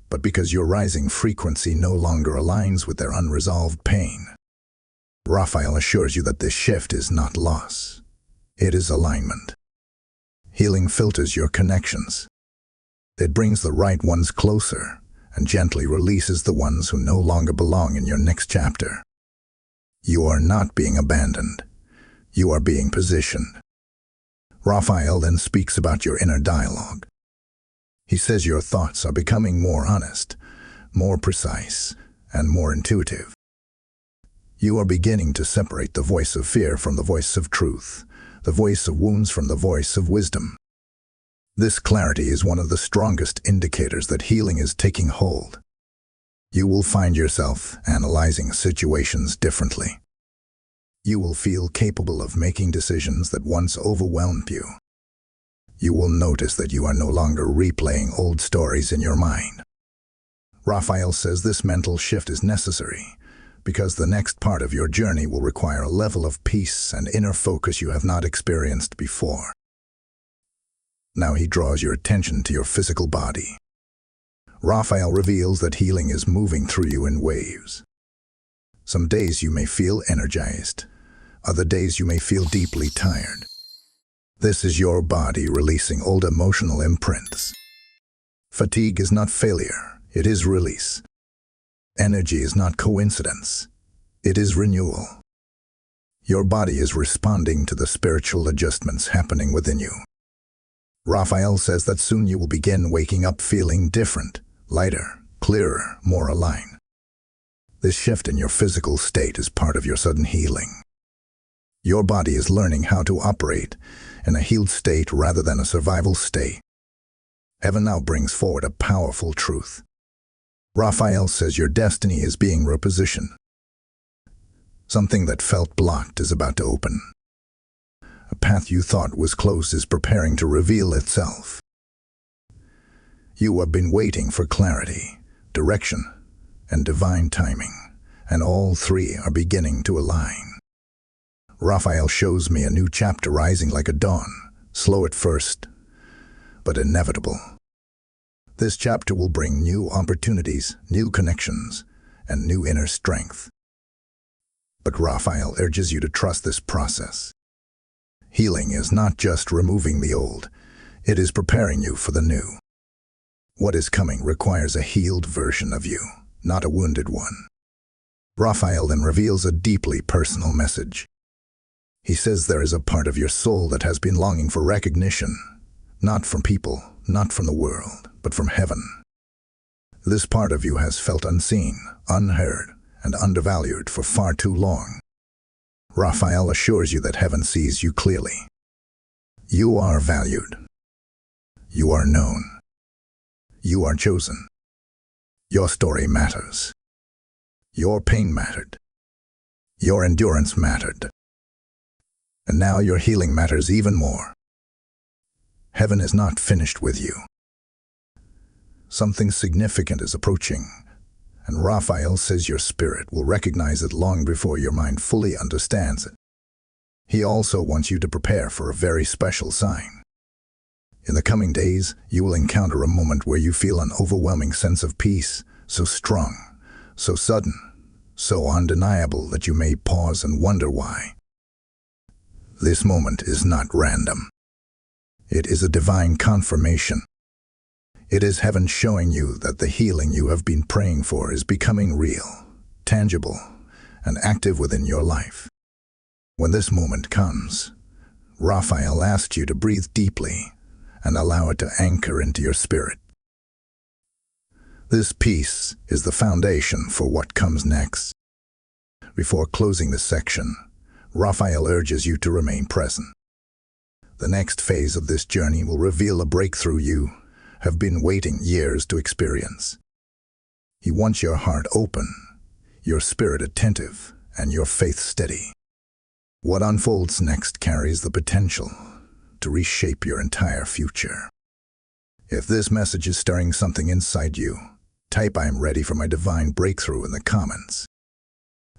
but because your rising frequency no longer aligns with their unresolved pain. Raphael assures you that this shift is not loss. It is alignment. Healing filters your connections. It brings the right ones closer and gently releases the ones who no longer belong in your next chapter. You are not being abandoned. You are being positioned. Raphael then speaks about your inner dialogue. He says your thoughts are becoming more honest, more precise, and more intuitive. You are beginning to separate the voice of fear from the voice of truth, the voice of wounds from the voice of wisdom. This clarity is one of the strongest indicators that healing is taking hold. You will find yourself analyzing situations differently. You will feel capable of making decisions that once overwhelmed you. You will notice that you are no longer replaying old stories in your mind. Raphael says this mental shift is necessary because the next part of your journey will require a level of peace and inner focus you have not experienced before. Now he draws your attention to your physical body. Raphael reveals that healing is moving through you in waves. Some days you may feel energized. Other days you may feel deeply tired. This is your body releasing old emotional imprints. Fatigue is not failure, it is release. Energy is not coincidence, it is renewal. Your body is responding to the spiritual adjustments happening within you. Raphael says that soon you will begin waking up feeling different, lighter, clearer, more aligned. This shift in your physical state is part of your sudden healing. Your body is learning how to operate in a healed state rather than a survival state. Heaven now brings forward a powerful truth. Raphael says your destiny is being repositioned. Something that felt blocked is about to open. A path you thought was closed is preparing to reveal itself. You have been waiting for clarity, direction, and divine timing, and all three are beginning to align. Raphael shows me a new chapter rising like a dawn, slow at first, but inevitable. This chapter will bring new opportunities, new connections, and new inner strength. But Raphael urges you to trust this process. Healing is not just removing the old, it is preparing you for the new. What is coming requires a healed version of you, not a wounded one. Raphael then reveals a deeply personal message. He says there is a part of your soul that has been longing for recognition, not from people, not from the world, but from heaven. This part of you has felt unseen, unheard, and undervalued for far too long. Raphael assures you that heaven sees you clearly. You are valued. You are known. You are chosen. Your story matters. Your pain mattered. Your endurance mattered. And now your healing matters even more. Heaven is not finished with you. Something significant is approaching, and Raphael says your spirit will recognize it long before your mind fully understands it. He also wants you to prepare for a very special sign. In the coming days, you will encounter a moment where you feel an overwhelming sense of peace, so strong, so sudden, so undeniable that you may pause and wonder why. This moment is not random. It is a divine confirmation. It is heaven showing you that the healing you have been praying for is becoming real, tangible, and active within your life. When this moment comes, Raphael asks you to breathe deeply and allow it to anchor into your spirit. This peace is the foundation for what comes next. Before closing this section, Raphael urges you to remain present. The next phase of this journey will reveal a breakthrough you have been waiting years to experience. He wants your heart open, your spirit attentive, and your faith steady. What unfolds next carries the potential to reshape your entire future. If this message is stirring something inside you, type "I am ready for my divine breakthrough" in the comments.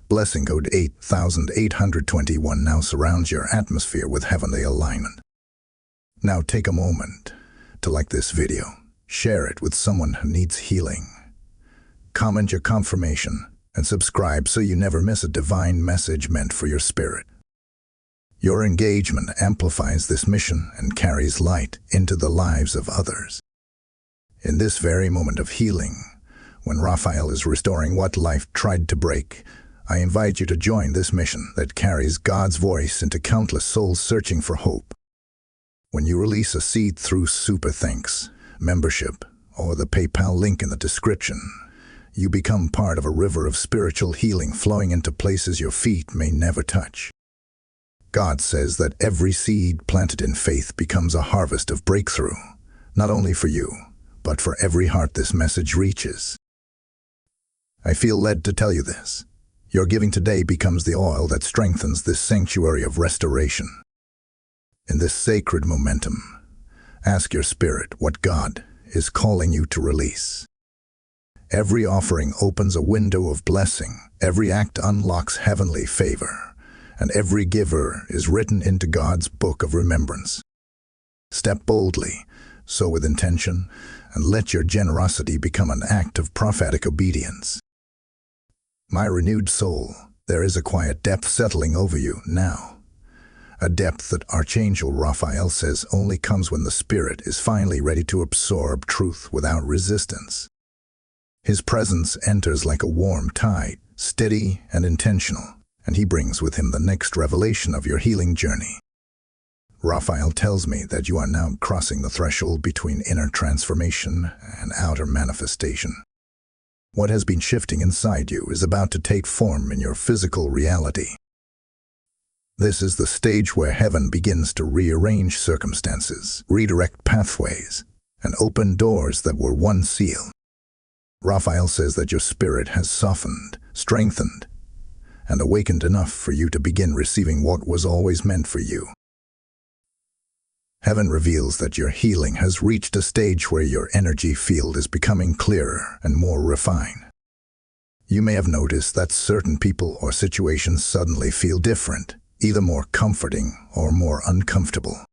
Blessing code 8821 now surrounds your atmosphere with heavenly alignment. Now take a moment to like this video, share it with someone who needs healing. Comment your confirmation and subscribe so you never miss a divine message meant for your spirit. Your engagement amplifies this mission and carries light into the lives of others. In this very moment of healing, when Raphael is restoring what life tried to break, I invite you to join this mission that carries God's voice into countless souls searching for hope. When you release a seed through Super Thanks membership or the PayPal link in the description, You become part of a river of spiritual healing flowing into places your feet may never touch. God says that every seed planted in faith becomes a harvest of breakthrough, not only for you, but for every heart this message reaches. I feel led to tell you this. Your giving today becomes the oil that strengthens this sanctuary of restoration. In this sacred momentum, ask your spirit what God is calling you to release. Every offering opens a window of blessing, every act unlocks heavenly favor, and every giver is written into God's book of remembrance. Step boldly, sow with intention, and let your generosity become an act of prophetic obedience. My renewed soul, there is a quiet depth settling over you now. A depth that Archangel Raphael says only comes when the spirit is finally ready to absorb truth without resistance. His presence enters like a warm tide, steady and intentional, and he brings with him the next revelation of your healing journey. Raphael tells me that you are now crossing the threshold between inner transformation and outer manifestation. What has been shifting inside you is about to take form in your physical reality. This is the stage where heaven begins to rearrange circumstances, redirect pathways, and open doors that were once sealed. Raphael says that your spirit has softened, strengthened, and awakened enough for you to begin receiving what was always meant for you. Heaven reveals that your healing has reached a stage where your energy field is becoming clearer and more refined. You may have noticed that certain people or situations suddenly feel different, either more comforting or more uncomfortable.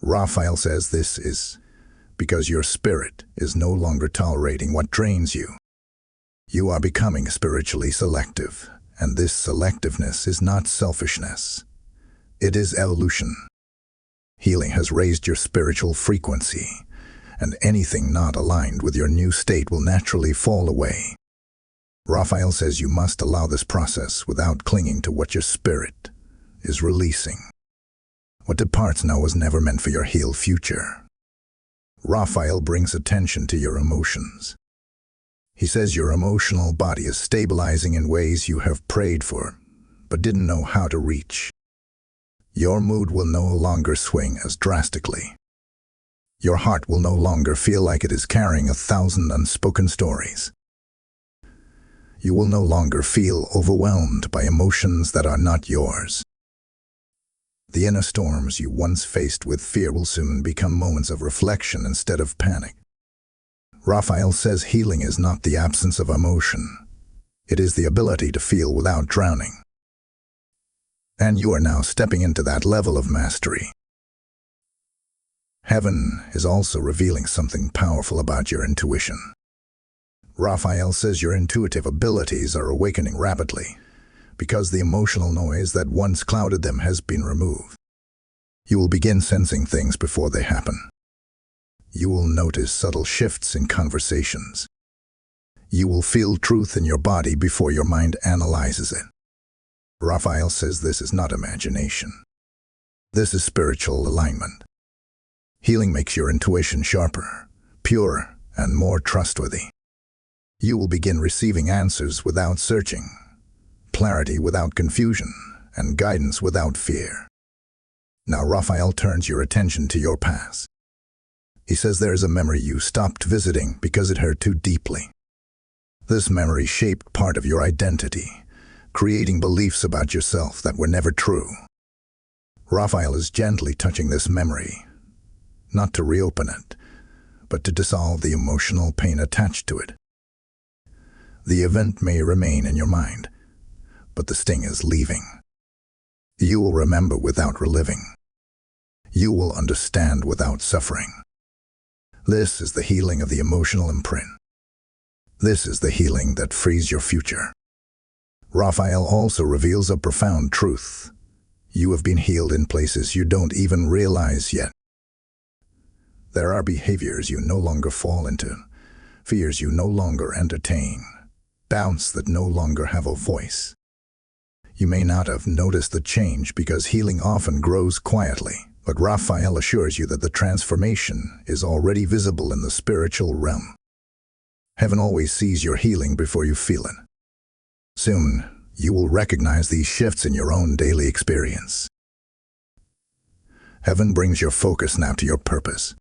Raphael says this is because your spirit is no longer tolerating what drains you. You are becoming spiritually selective, and this selectiveness is not selfishness. It is evolution. Healing has raised your spiritual frequency, and anything not aligned with your new state will naturally fall away. Raphael says you must allow this process without clinging to what your spirit is releasing. What departs now was never meant for your healed future. Raphael brings attention to your emotions. He says your emotional body is stabilizing in ways you have prayed for, but didn't know how to reach. Your mood will no longer swing as drastically. Your heart will no longer feel like it is carrying 1,000 unspoken stories. You will no longer feel overwhelmed by emotions that are not yours. The inner storms you once faced with fear will soon become moments of reflection instead of panic. Raphael says healing is not the absence of emotion. It is the ability to feel without drowning. And you are now stepping into that level of mastery. Heaven is also revealing something powerful about your intuition. Raphael says your intuitive abilities are awakening rapidly, because the emotional noise that once clouded them has been removed. You will begin sensing things before they happen. You will notice subtle shifts in conversations. You will feel truth in your body before your mind analyzes it. Raphael says this is not imagination. This is spiritual alignment. Healing makes your intuition sharper, purer, and more trustworthy. You will begin receiving answers without searching, clarity without confusion, and guidance without fear. Now Raphael turns your attention to your past. He says there is a memory you stopped visiting because it hurt too deeply. This memory shaped part of your identity, creating beliefs about yourself that were never true. Raphael is gently touching this memory, not to reopen it, but to dissolve the emotional pain attached to it. The event may remain in your mind, but the sting is leaving. You will remember without reliving. You will understand without suffering. This is the healing of the emotional imprint. This is the healing that frees your future. Raphael also reveals a profound truth. You have been healed in places you don't even realize yet. There are behaviors you no longer fall into, fears you no longer entertain, doubts that no longer have a voice. You may not have noticed the change because healing often grows quietly, but Raphael assures you that the transformation is already visible in the spiritual realm. Heaven always sees your healing before you feel it. Soon, you will recognize these shifts in your own daily experience. Heaven brings your focus now to your purpose.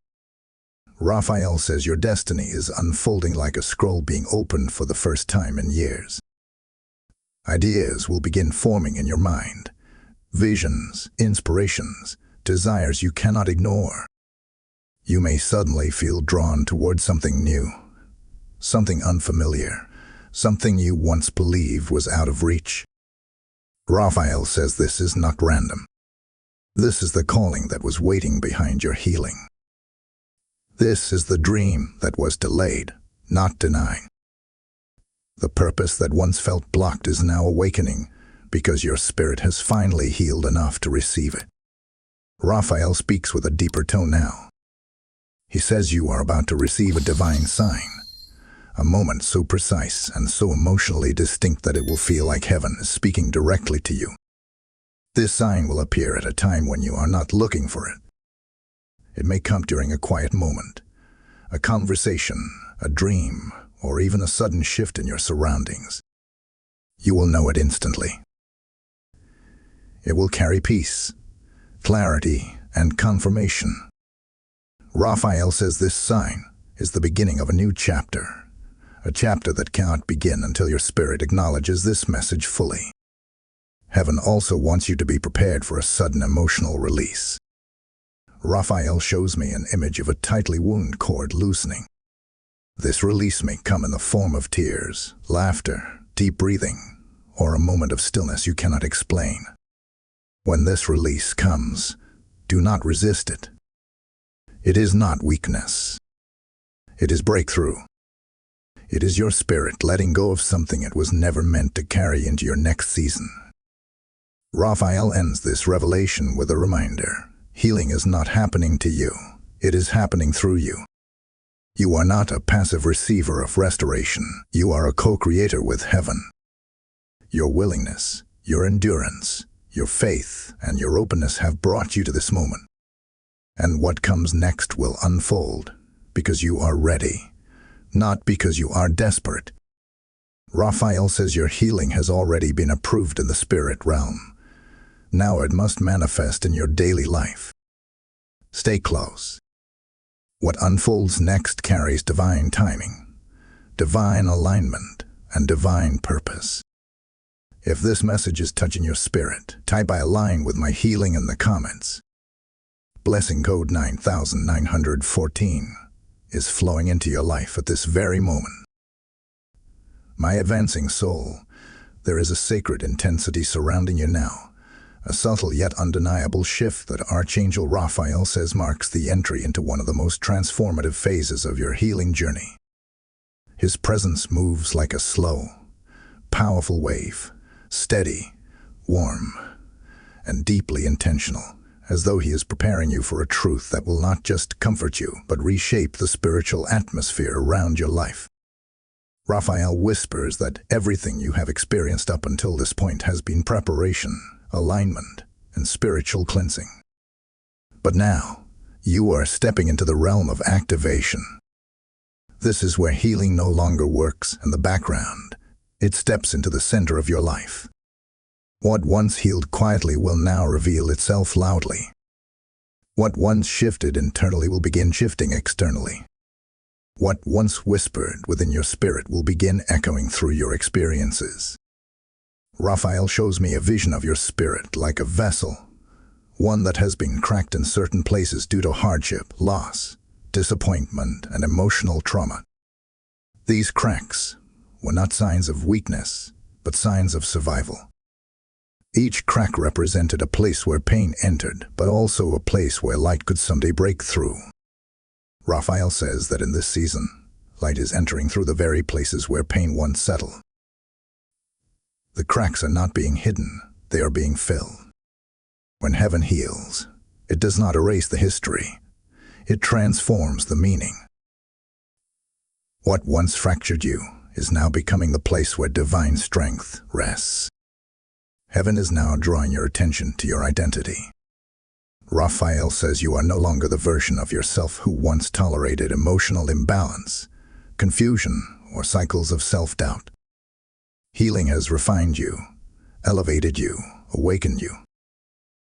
Raphael says your destiny is unfolding like a scroll being opened for the first time in years. Ideas will begin forming in your mind. Visions, inspirations, desires you cannot ignore. You may suddenly feel drawn towards something new, something unfamiliar, something you once believed was out of reach. Raphael says this is not random. This is the calling that was waiting behind your healing. This is the dream that was delayed, not denied. The purpose that once felt blocked is now awakening because your spirit has finally healed enough to receive it. Raphael speaks with a deeper tone now. He says you are about to receive a divine sign, a moment so precise and so emotionally distinct that it will feel like heaven is speaking directly to you. This sign will appear at a time when you are not looking for it. It may come during a quiet moment, a conversation, a dream, or even a sudden shift in your surroundings. You will know it instantly. It will carry peace, clarity, and confirmation. Raphael says this sign is the beginning of a new chapter, a chapter that cannot begin until your spirit acknowledges this message fully. Heaven also wants you to be prepared for a sudden emotional release. Raphael shows me an image of a tightly wound cord loosening. This release may come in the form of tears, laughter, deep breathing, or a moment of stillness you cannot explain. When this release comes, do not resist it. It is not weakness. It is breakthrough. It is your spirit letting go of something it was never meant to carry into your next season. Raphael ends this revelation with a reminder. Healing is not happening to you. It is happening through you. You are not a passive receiver of restoration. You are a co-creator with heaven. Your willingness, your endurance, your faith, and your openness have brought you to this moment. And what comes next will unfold because you are ready, not because you are desperate. Raphael says your healing has already been approved in the spirit realm. Now it must manifest in your daily life. Stay close. What unfolds next carries divine timing, divine alignment, and divine purpose. If this message is touching your spirit, type "I align with my healing" in the comments. Blessing code 9914 is flowing into your life at this very moment. My advancing soul, there is a sacred intensity surrounding you now. A subtle yet undeniable shift that Archangel Raphael says marks the entry into one of the most transformative phases of your healing journey. His presence moves like a slow, powerful wave, steady, warm, and deeply intentional, as though he is preparing you for a truth that will not just comfort you, but reshape the spiritual atmosphere around your life. Raphael whispers that everything you have experienced up until this point has been preparation, alignment, and spiritual cleansing. But now, you are stepping into the realm of activation. This is where healing no longer works in the background. It steps into the center of your life. What once healed quietly will now reveal itself loudly. What once shifted internally will begin shifting externally. What once whispered within your spirit will begin echoing through your experiences. Raphael shows me a vision of your spirit like a vessel, one that has been cracked in certain places due to hardship, loss, disappointment, and emotional trauma. These cracks were not signs of weakness, but signs of survival. Each crack represented a place where pain entered, but also a place where light could someday break through. Raphael says that in this season, light is entering through the very places where pain once settled. The cracks are not being hidden, they are being filled. When heaven heals, it does not erase the history, it transforms the meaning. What once fractured you is now becoming the place where divine strength rests. Heaven is now drawing your attention to your identity. Raphael says you are no longer the version of yourself who once tolerated emotional imbalance, confusion, or cycles of self-doubt. Healing has refined you, elevated you, awakened you.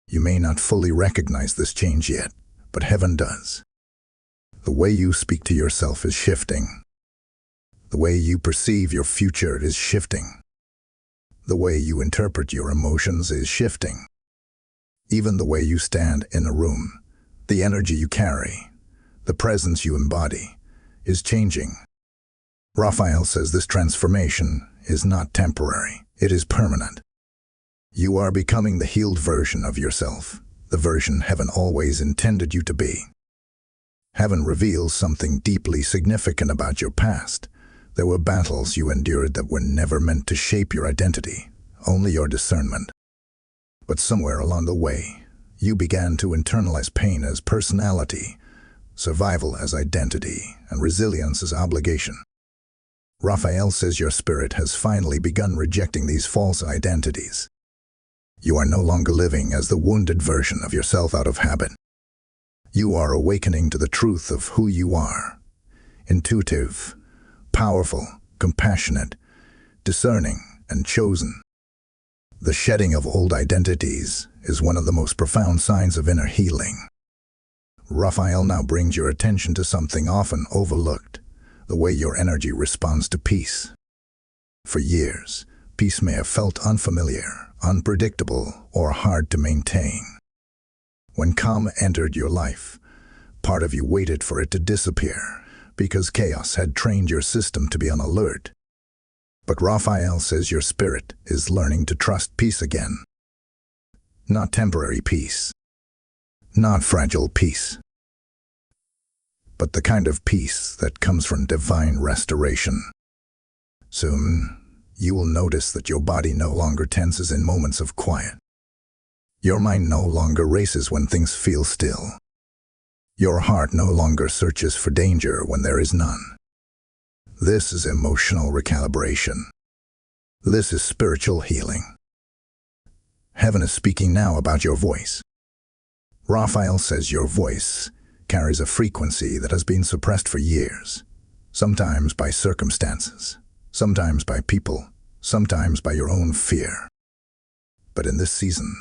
You may not fully recognize this change yet, but heaven does. The way you speak to yourself is shifting. The way you perceive your future is shifting. The way you interpret your emotions is shifting. Even the way you stand in a room, the energy you carry, the presence you embody, is changing. Raphael says this transformation is not temporary, it is permanent. You are becoming the healed version of yourself, the version heaven always intended you to be. Heaven reveals something deeply significant about your past. There were battles you endured that were never meant to shape your identity, only your discernment. But somewhere along the way, you began to internalize pain as personality, survival as identity, and resilience as obligation. Raphael says your spirit has finally begun rejecting these false identities. You are no longer living as the wounded version of yourself out of habit. You are awakening to the truth of who you are. Intuitive, powerful, compassionate, discerning, and chosen. The shedding of old identities is one of the most profound signs of inner healing. Raphael now brings your attention to something often overlooked, the way your energy responds to peace. For years, peace may have felt unfamiliar, unpredictable, or hard to maintain. When calm entered your life, part of you waited for it to disappear, because chaos had trained your system to be on alert. But Raphael says your spirit is learning to trust peace again. Not temporary peace, not fragile peace, but the kind of peace that comes from divine restoration. Soon, you will notice that your body no longer tenses in moments of quiet. Your mind no longer races when things feel still. Your heart no longer searches for danger when there is none. This is emotional recalibration. This is spiritual healing. Heaven is speaking now about your voice. Raphael says your voice carries a frequency that has been suppressed for years, sometimes by circumstances, sometimes by people, sometimes by your own fear. But in this season,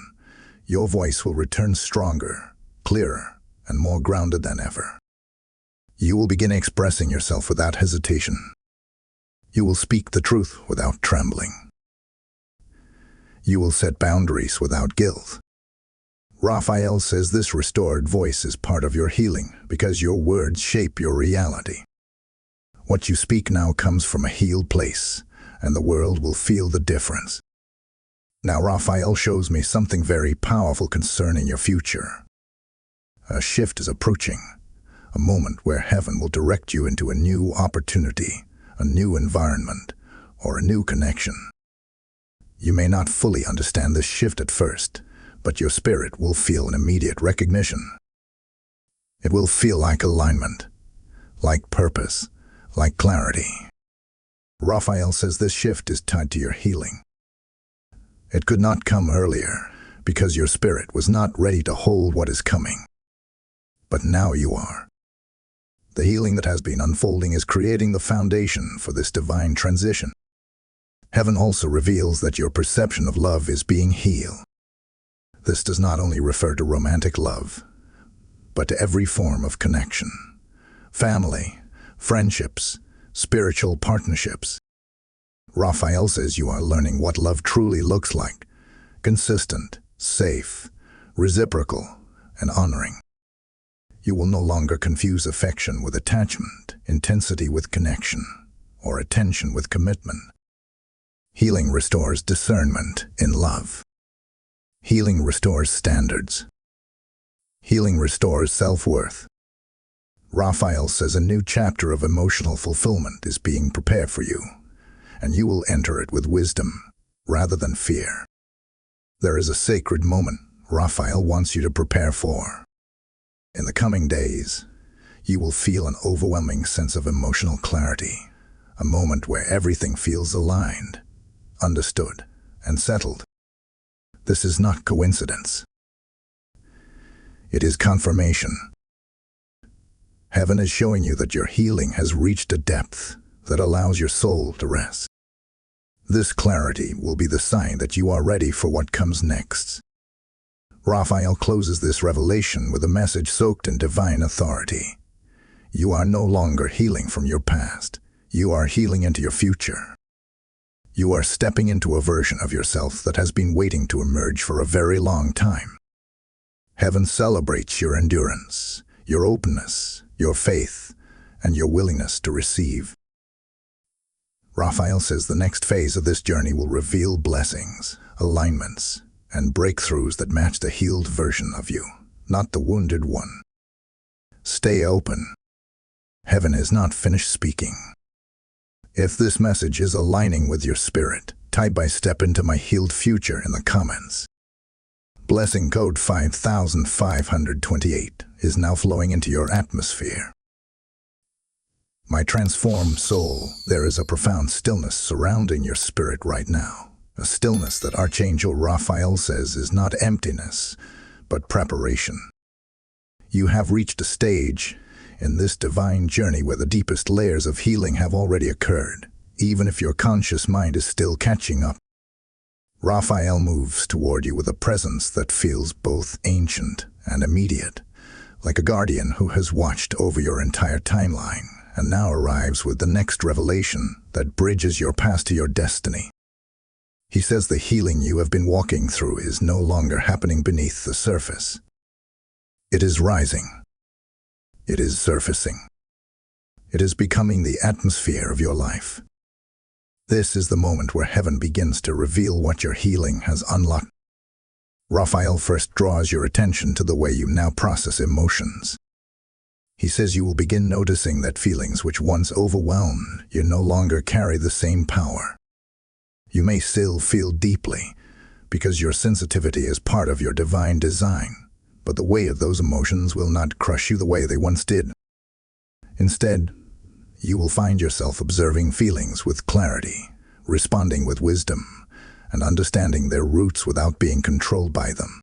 your voice will return stronger, clearer, and more grounded than ever. You will begin expressing yourself without hesitation. You will speak the truth without trembling. You will set boundaries without guilt. Raphael says this restored voice is part of your healing because your words shape your reality. What you speak now comes from a healed place, and the world will feel the difference. Now Raphael shows me something very powerful concerning your future. A shift is approaching, a moment where heaven will direct you into a new opportunity, a new environment, or a new connection. You may not fully understand this shift at first, but your spirit will feel an immediate recognition. It will feel like alignment, like purpose, like clarity. Raphael says this shift is tied to your healing. It could not come earlier because your spirit was not ready to hold what is coming. But now you are. The healing that has been unfolding is creating the foundation for this divine transition. Heaven also reveals that your perception of love is being healed. This does not only refer to romantic love, but to every form of connection, family, friendships, spiritual partnerships. Raphael says you are learning what love truly looks like: consistent, safe, reciprocal, and honoring. You will no longer confuse affection with attachment, intensity with connection, or attention with commitment. Healing restores discernment in love. Healing restores standards. Healing restores self-worth. Raphael says a new chapter of emotional fulfillment is being prepared for you, and you will enter it with wisdom rather than fear. There is a sacred moment Raphael wants you to prepare for. In the coming days, you will feel an overwhelming sense of emotional clarity, a moment where everything feels aligned, understood, and settled. This is not coincidence. It is confirmation. Heaven is showing you that your healing has reached a depth that allows your soul to rest. This clarity will be the sign that you are ready for what comes next. Raphael closes this revelation with a message soaked in divine authority. You are no longer healing from your past. You are healing into your future. You are stepping into a version of yourself that has been waiting to emerge for a very long time. Heaven celebrates your endurance, your openness, your faith, and your willingness to receive. Raphael says the next phase of this journey will reveal blessings, alignments, and breakthroughs that match the healed version of you, not the wounded one. Stay open. Heaven is not finished speaking. If this message is aligning with your spirit, type "I step into my healed future" in the comments. Blessing code 5528 is now flowing into your atmosphere. My transformed soul, there is a profound stillness surrounding your spirit right now. A stillness that Archangel Raphael says is not emptiness, but preparation. You have reached a stage in this divine journey where the deepest layers of healing have already occurred, even if your conscious mind is still catching up. Raphael moves toward you with a presence that feels both ancient and immediate, like a guardian who has watched over your entire timeline and now arrives with the next revelation that bridges your past to your destiny. He says the healing you have been walking through is no longer happening beneath the surface. It is rising. It is surfacing. It is becoming the atmosphere of your life. This is the moment where heaven begins to reveal what your healing has unlocked. Raphael first draws your attention to the way you now process emotions. He says you will begin noticing that feelings which once overwhelmed you no longer carry the same power. You may still feel deeply, because your sensitivity is part of your divine design, but the weight of those emotions will not crush you the way they once did. Instead, you will find yourself observing feelings with clarity, responding with wisdom, and understanding their roots without being controlled by them.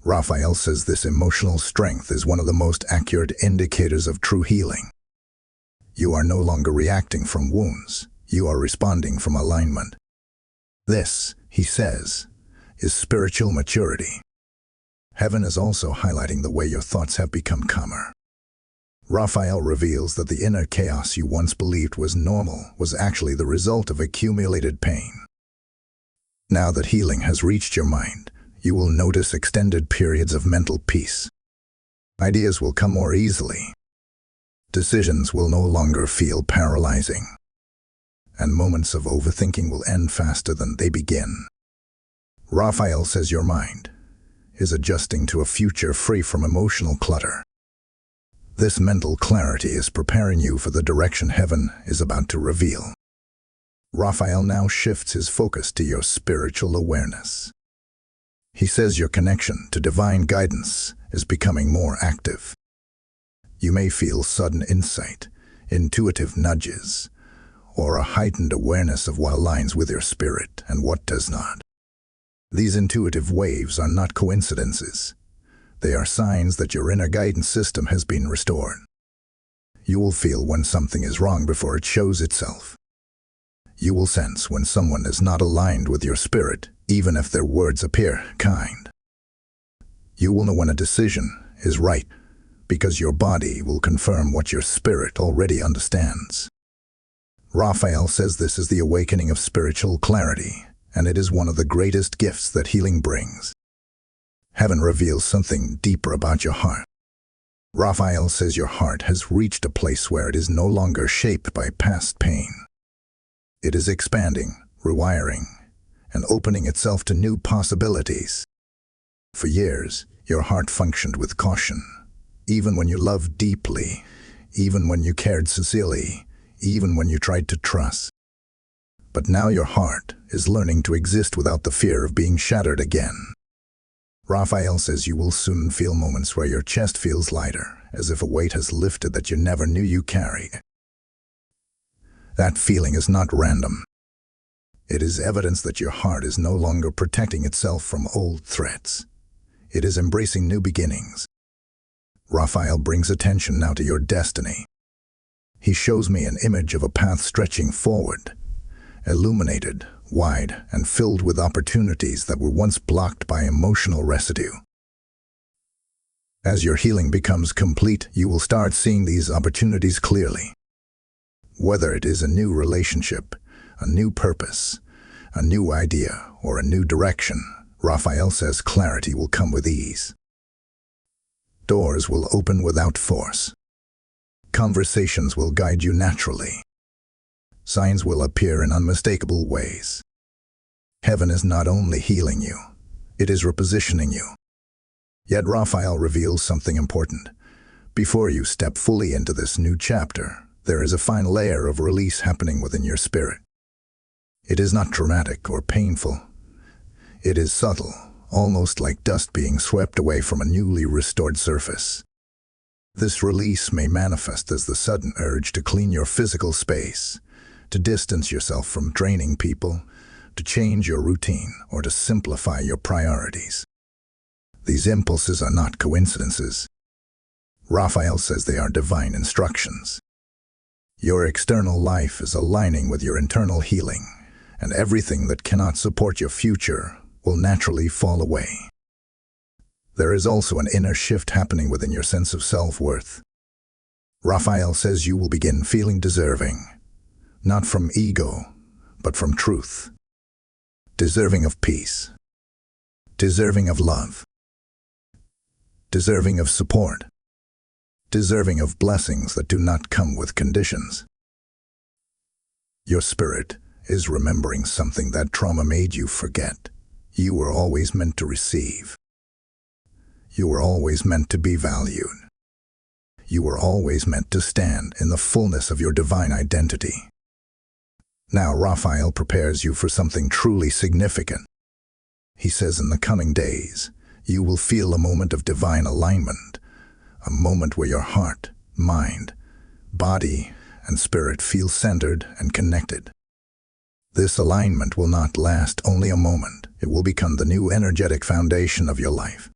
Raphael says this emotional strength is one of the most accurate indicators of true healing. You are no longer reacting from wounds. You are responding from alignment. This, he says, is spiritual maturity. Heaven is also highlighting the way your thoughts have become calmer. Raphael reveals that the inner chaos you once believed was normal was actually the result of accumulated pain. Now that healing has reached your mind, you will notice extended periods of mental peace. Ideas will come more easily. Decisions will no longer feel paralyzing. And moments of overthinking will end faster than they begin. Raphael says your mind is adjusting to a future free from emotional clutter. This mental clarity is preparing you for the direction heaven is about to reveal. Raphael now shifts his focus to your spiritual awareness. He says your connection to divine guidance is becoming more active. You may feel sudden insight, intuitive nudges, or a heightened awareness of what aligns with your spirit and what does not. These intuitive waves are not coincidences. They are signs that your inner guidance system has been restored. You will feel when something is wrong before it shows itself. You will sense when someone is not aligned with your spirit, even if their words appear kind. You will know when a decision is right, because your body will confirm what your spirit already understands. Raphael says this is the awakening of spiritual clarity, and it is one of the greatest gifts that healing brings. Heaven reveals something deeper about your heart. Raphael says your heart has reached a place where it is no longer shaped by past pain. It is expanding, rewiring, and opening itself to new possibilities. For years, your heart functioned with caution, even when you loved deeply, even when you cared sincerely, even when you tried to trust. But now your heart is learning to exist without the fear of being shattered again. Raphael says you will soon feel moments where your chest feels lighter, as if a weight has lifted that you never knew you carried. That feeling is not random. It is evidence that your heart is no longer protecting itself from old threats. It is embracing new beginnings. Raphael brings attention now to your destiny. He shows me an image of a path stretching forward, illuminated, wide, and filled with opportunities that were once blocked by emotional residue. As your healing becomes complete, you will start seeing these opportunities clearly. Whether it is a new relationship, a new purpose, a new idea, or a new direction, Raphael says clarity will come with ease. Doors will open without force. Conversations will guide you naturally. Signs will appear in unmistakable ways. Heaven is not only healing you, it is repositioning you. Yet Raphael reveals something important. Before you step fully into this new chapter, there is a fine layer of release happening within your spirit. It is not dramatic or painful. It is subtle, almost like dust being swept away from a newly restored surface. This release may manifest as the sudden urge to clean your physical space, to distance yourself from draining people, to change your routine, or to simplify your priorities. These impulses are not coincidences. Raphael says they are divine instructions. Your external life is aligning with your internal healing, and everything that cannot support your future will naturally fall away. There is also an inner shift happening within your sense of self-worth. Raphael says you will begin feeling deserving, not from ego, but from truth. Deserving of peace. Deserving of love. Deserving of support. Deserving of blessings that do not come with conditions. Your spirit is remembering something that trauma made you forget. You were always meant to receive. You were always meant to be valued. You were always meant to stand in the fullness of your divine identity. Now Raphael prepares you for something truly significant. He says in the coming days, you will feel a moment of divine alignment, a moment where your heart, mind, body, and spirit feel centered and connected. This alignment will not last only a moment. It will become the new energetic foundation of your life.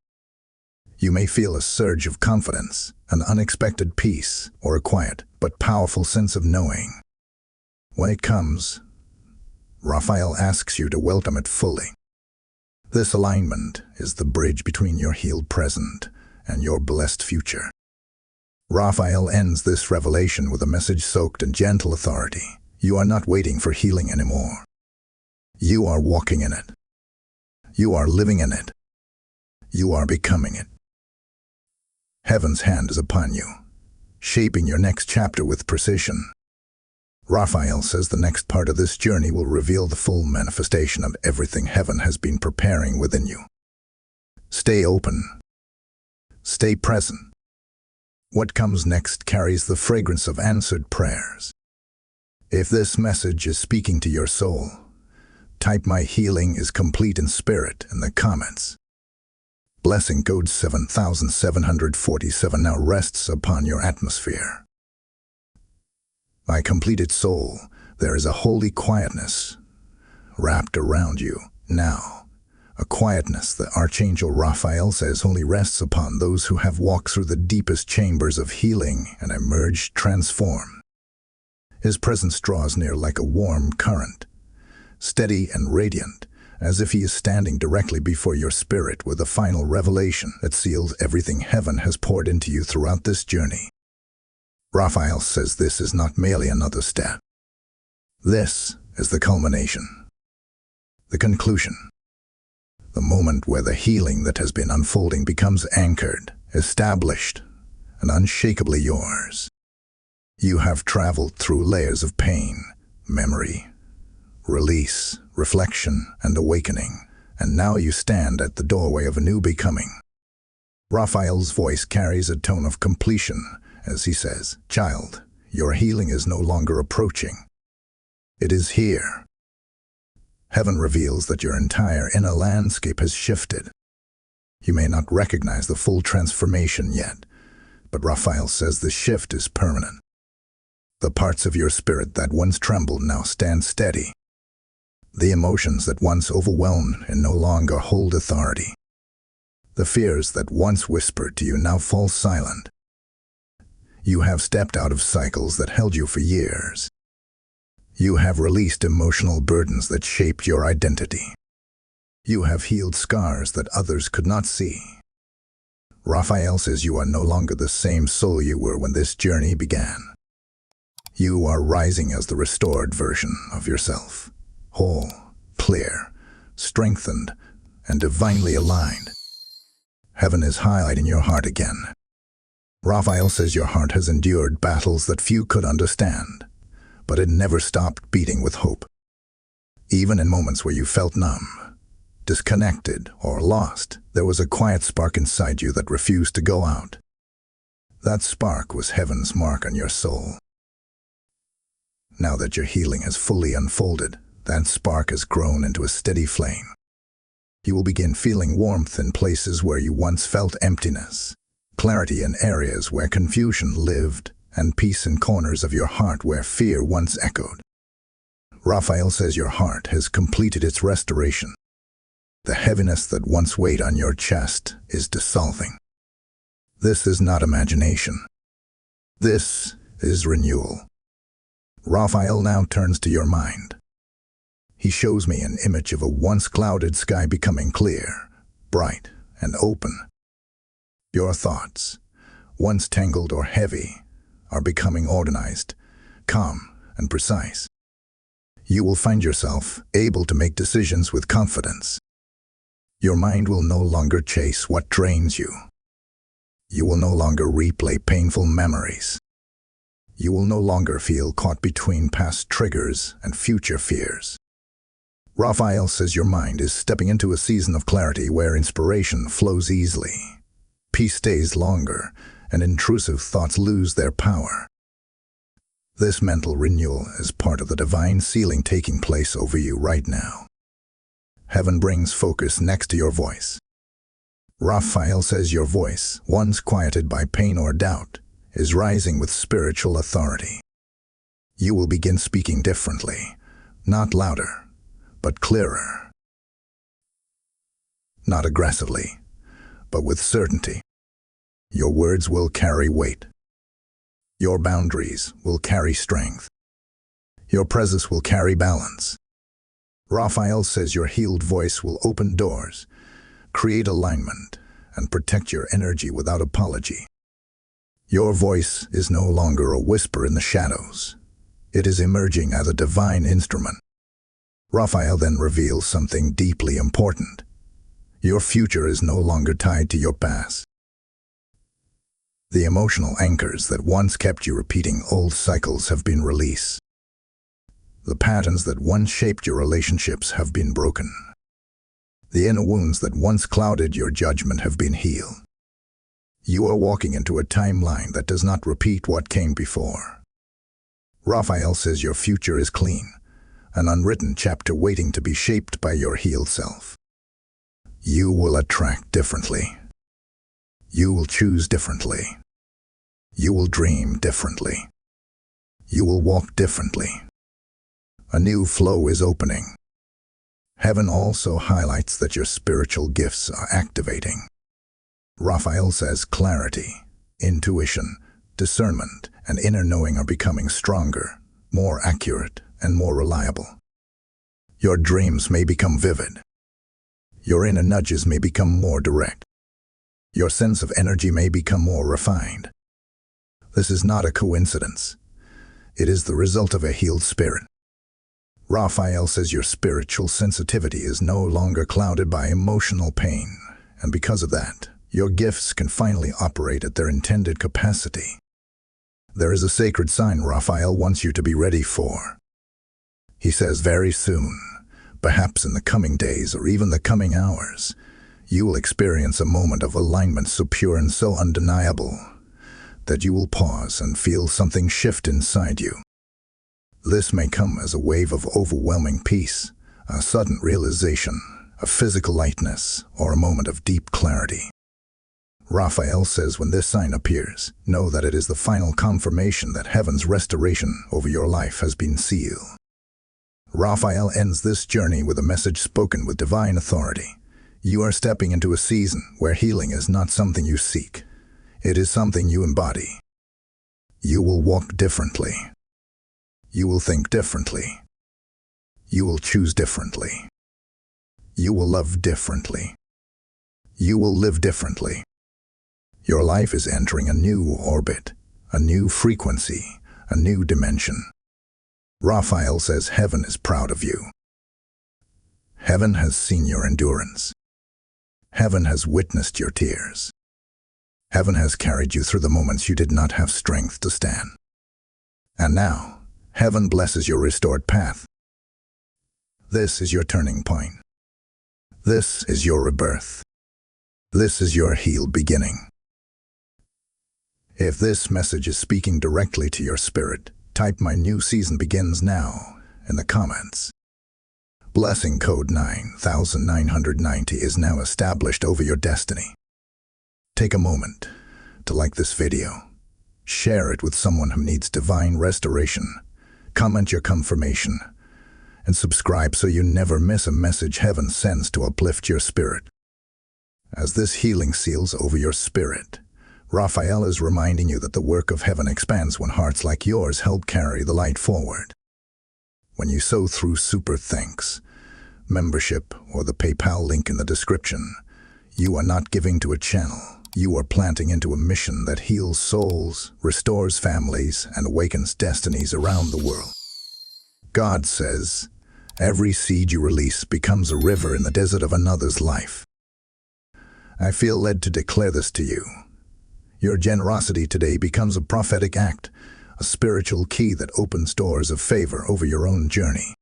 You may feel a surge of confidence, an unexpected peace, or a quiet but powerful sense of knowing. When it comes, Raphael asks you to welcome it fully. This alignment is the bridge between your healed present and your blessed future. Raphael ends this revelation with a message soaked in gentle authority. You are not waiting for healing anymore. You are walking in it. You are living in it. You are becoming it. Heaven's hand is upon you, shaping your next chapter with precision. Raphael says the next part of this journey will reveal the full manifestation of everything heaven has been preparing within you. Stay open. Stay present. What comes next carries the fragrance of answered prayers. If this message is speaking to your soul, type "My healing is complete in spirit" in the comments. Blessing code 7747 now rests upon your atmosphere. My completed soul, there is a holy quietness wrapped around you now. A quietness that Archangel Raphael says only rests upon those who have walked through the deepest chambers of healing and emerged transformed. His presence draws near like a warm current, steady and radiant, as if he is standing directly before your spirit with a final revelation that seals everything heaven has poured into you throughout this journey. Raphael says this is not merely another step. This is the culmination, the conclusion, the moment where the healing that has been unfolding becomes anchored, established, and unshakably yours. You have traveled through layers of pain, memory, release, reflection, and awakening, and now you stand at the doorway of a new becoming. Raphael's voice carries a tone of completion as he says, "Child, your healing is no longer approaching. It is here." Heaven reveals that your entire inner landscape has shifted. You may not recognize the full transformation yet, but Raphael says the shift is permanent. The parts of your spirit that once trembled now stand steady. The emotions that once overwhelmed and no longer hold authority. The fears that once whispered to you now fall silent. You have stepped out of cycles that held you for years. You have released emotional burdens that shaped your identity. You have healed scars that others could not see. Raphael says you are no longer the same soul you were when this journey began. You are rising as the restored version of yourself, whole, clear, strengthened, and divinely aligned. Heaven is highlighting your heart again. Raphael says your heart has endured battles that few could understand, but it never stopped beating with hope. Even in moments where you felt numb, disconnected, or lost, there was a quiet spark inside you that refused to go out. That spark was heaven's mark on your soul. Now that your healing has fully unfolded, that spark has grown into a steady flame. You will begin feeling warmth in places where you once felt emptiness, clarity in areas where confusion lived, and peace in corners of your heart where fear once echoed. Raphael says your heart has completed its restoration. The heaviness that once weighed on your chest is dissolving. This is not imagination. This is renewal. Raphael now turns to your mind. He shows me an image of a once clouded sky becoming clear, bright, and open. Your thoughts, once tangled or heavy, are becoming organized, calm, and precise. You will find yourself able to make decisions with confidence. Your mind will no longer chase what drains you. You will no longer replay painful memories. You will no longer feel caught between past triggers and future fears. Raphael says your mind is stepping into a season of clarity where inspiration flows easily, peace stays longer, and intrusive thoughts lose their power. This mental renewal is part of the divine sealing taking place over you right now. Heaven brings focus next to your voice. Raphael says your voice, once quieted by pain or doubt, is rising with spiritual authority. You will begin speaking differently, not louder, but clearer. Not aggressively, but with certainty. Your words will carry weight. Your boundaries will carry strength. Your presence will carry balance. Raphael says your healed voice will open doors, create alignment, and protect your energy without apology. Your voice is no longer a whisper in the shadows. It is emerging as a divine instrument. Raphael then reveals something deeply important. Your future is no longer tied to your past. The emotional anchors that once kept you repeating old cycles have been released. The patterns that once shaped your relationships have been broken. The inner wounds that once clouded your judgment have been healed. You are walking into a timeline that does not repeat what came before. Raphael says your future is clean, an unwritten chapter waiting to be shaped by your healed self. You will attract differently. You will choose differently. You will dream differently. You will walk differently. A new flow is opening. Heaven also highlights that your spiritual gifts are activating. Raphael says clarity, intuition, discernment, and inner knowing are becoming stronger, more accurate, and more reliable. Your dreams may become vivid. Your inner nudges may become more direct. Your sense of energy may become more refined. This is not a coincidence. It is the result of a healed spirit. Raphael says your spiritual sensitivity is no longer clouded by emotional pain, and because of that, your gifts can finally operate at their intended capacity. There is a sacred sign Raphael wants you to be ready for. He says very soon, perhaps in the coming days or even the coming hours, you will experience a moment of alignment so pure and so undeniable that you will pause and feel something shift inside you. This may come as a wave of overwhelming peace, a sudden realization, a physical lightness, or a moment of deep clarity. Raphael says when this sign appears, know that it is the final confirmation that heaven's restoration over your life has been sealed. Raphael ends this journey with a message spoken with divine authority. You are stepping into a season where healing is not something you seek. It is something you embody. You will walk differently. You will think differently. You will choose differently. You will love differently. You will live differently. Your life is entering a new orbit, a new frequency, a new dimension. Raphael says heaven is proud of you. Heaven has seen your endurance. Heaven has witnessed your tears. Heaven has carried you through the moments you did not have strength to stand. And now, heaven blesses your restored path. This is your turning point. This is your rebirth. This is your healed beginning. If this message is speaking directly to your spirit, type "My new season begins now" in the comments. Blessing code 9990 is now established over your destiny. Take a moment to like this video. Share it with someone who needs divine restoration. Comment your confirmation. And subscribe so you never miss a message heaven sends to uplift your spirit. As this healing seals over your spirit, Raphael is reminding you that the work of heaven expands when hearts like yours help carry the light forward. When you sow through Super Thanks, membership, or the PayPal link in the description, you are not giving to a channel. You are planting into a mission that heals souls, restores families, and awakens destinies around the world. God says, every seed you release becomes a river in the desert of another's life. I feel led to declare this to you. Your generosity today becomes a prophetic act, a spiritual key that opens doors of favor over your own journey.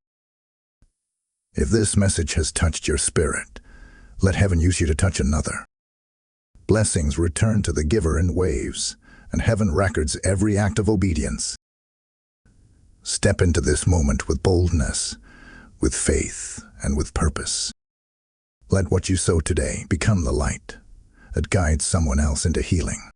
If this message has touched your spirit, let heaven use you to touch another. Blessings return to the giver in waves, and heaven records every act of obedience. Step into this moment with boldness, with faith, and with purpose. Let what you sow today become the light that guides someone else into healing.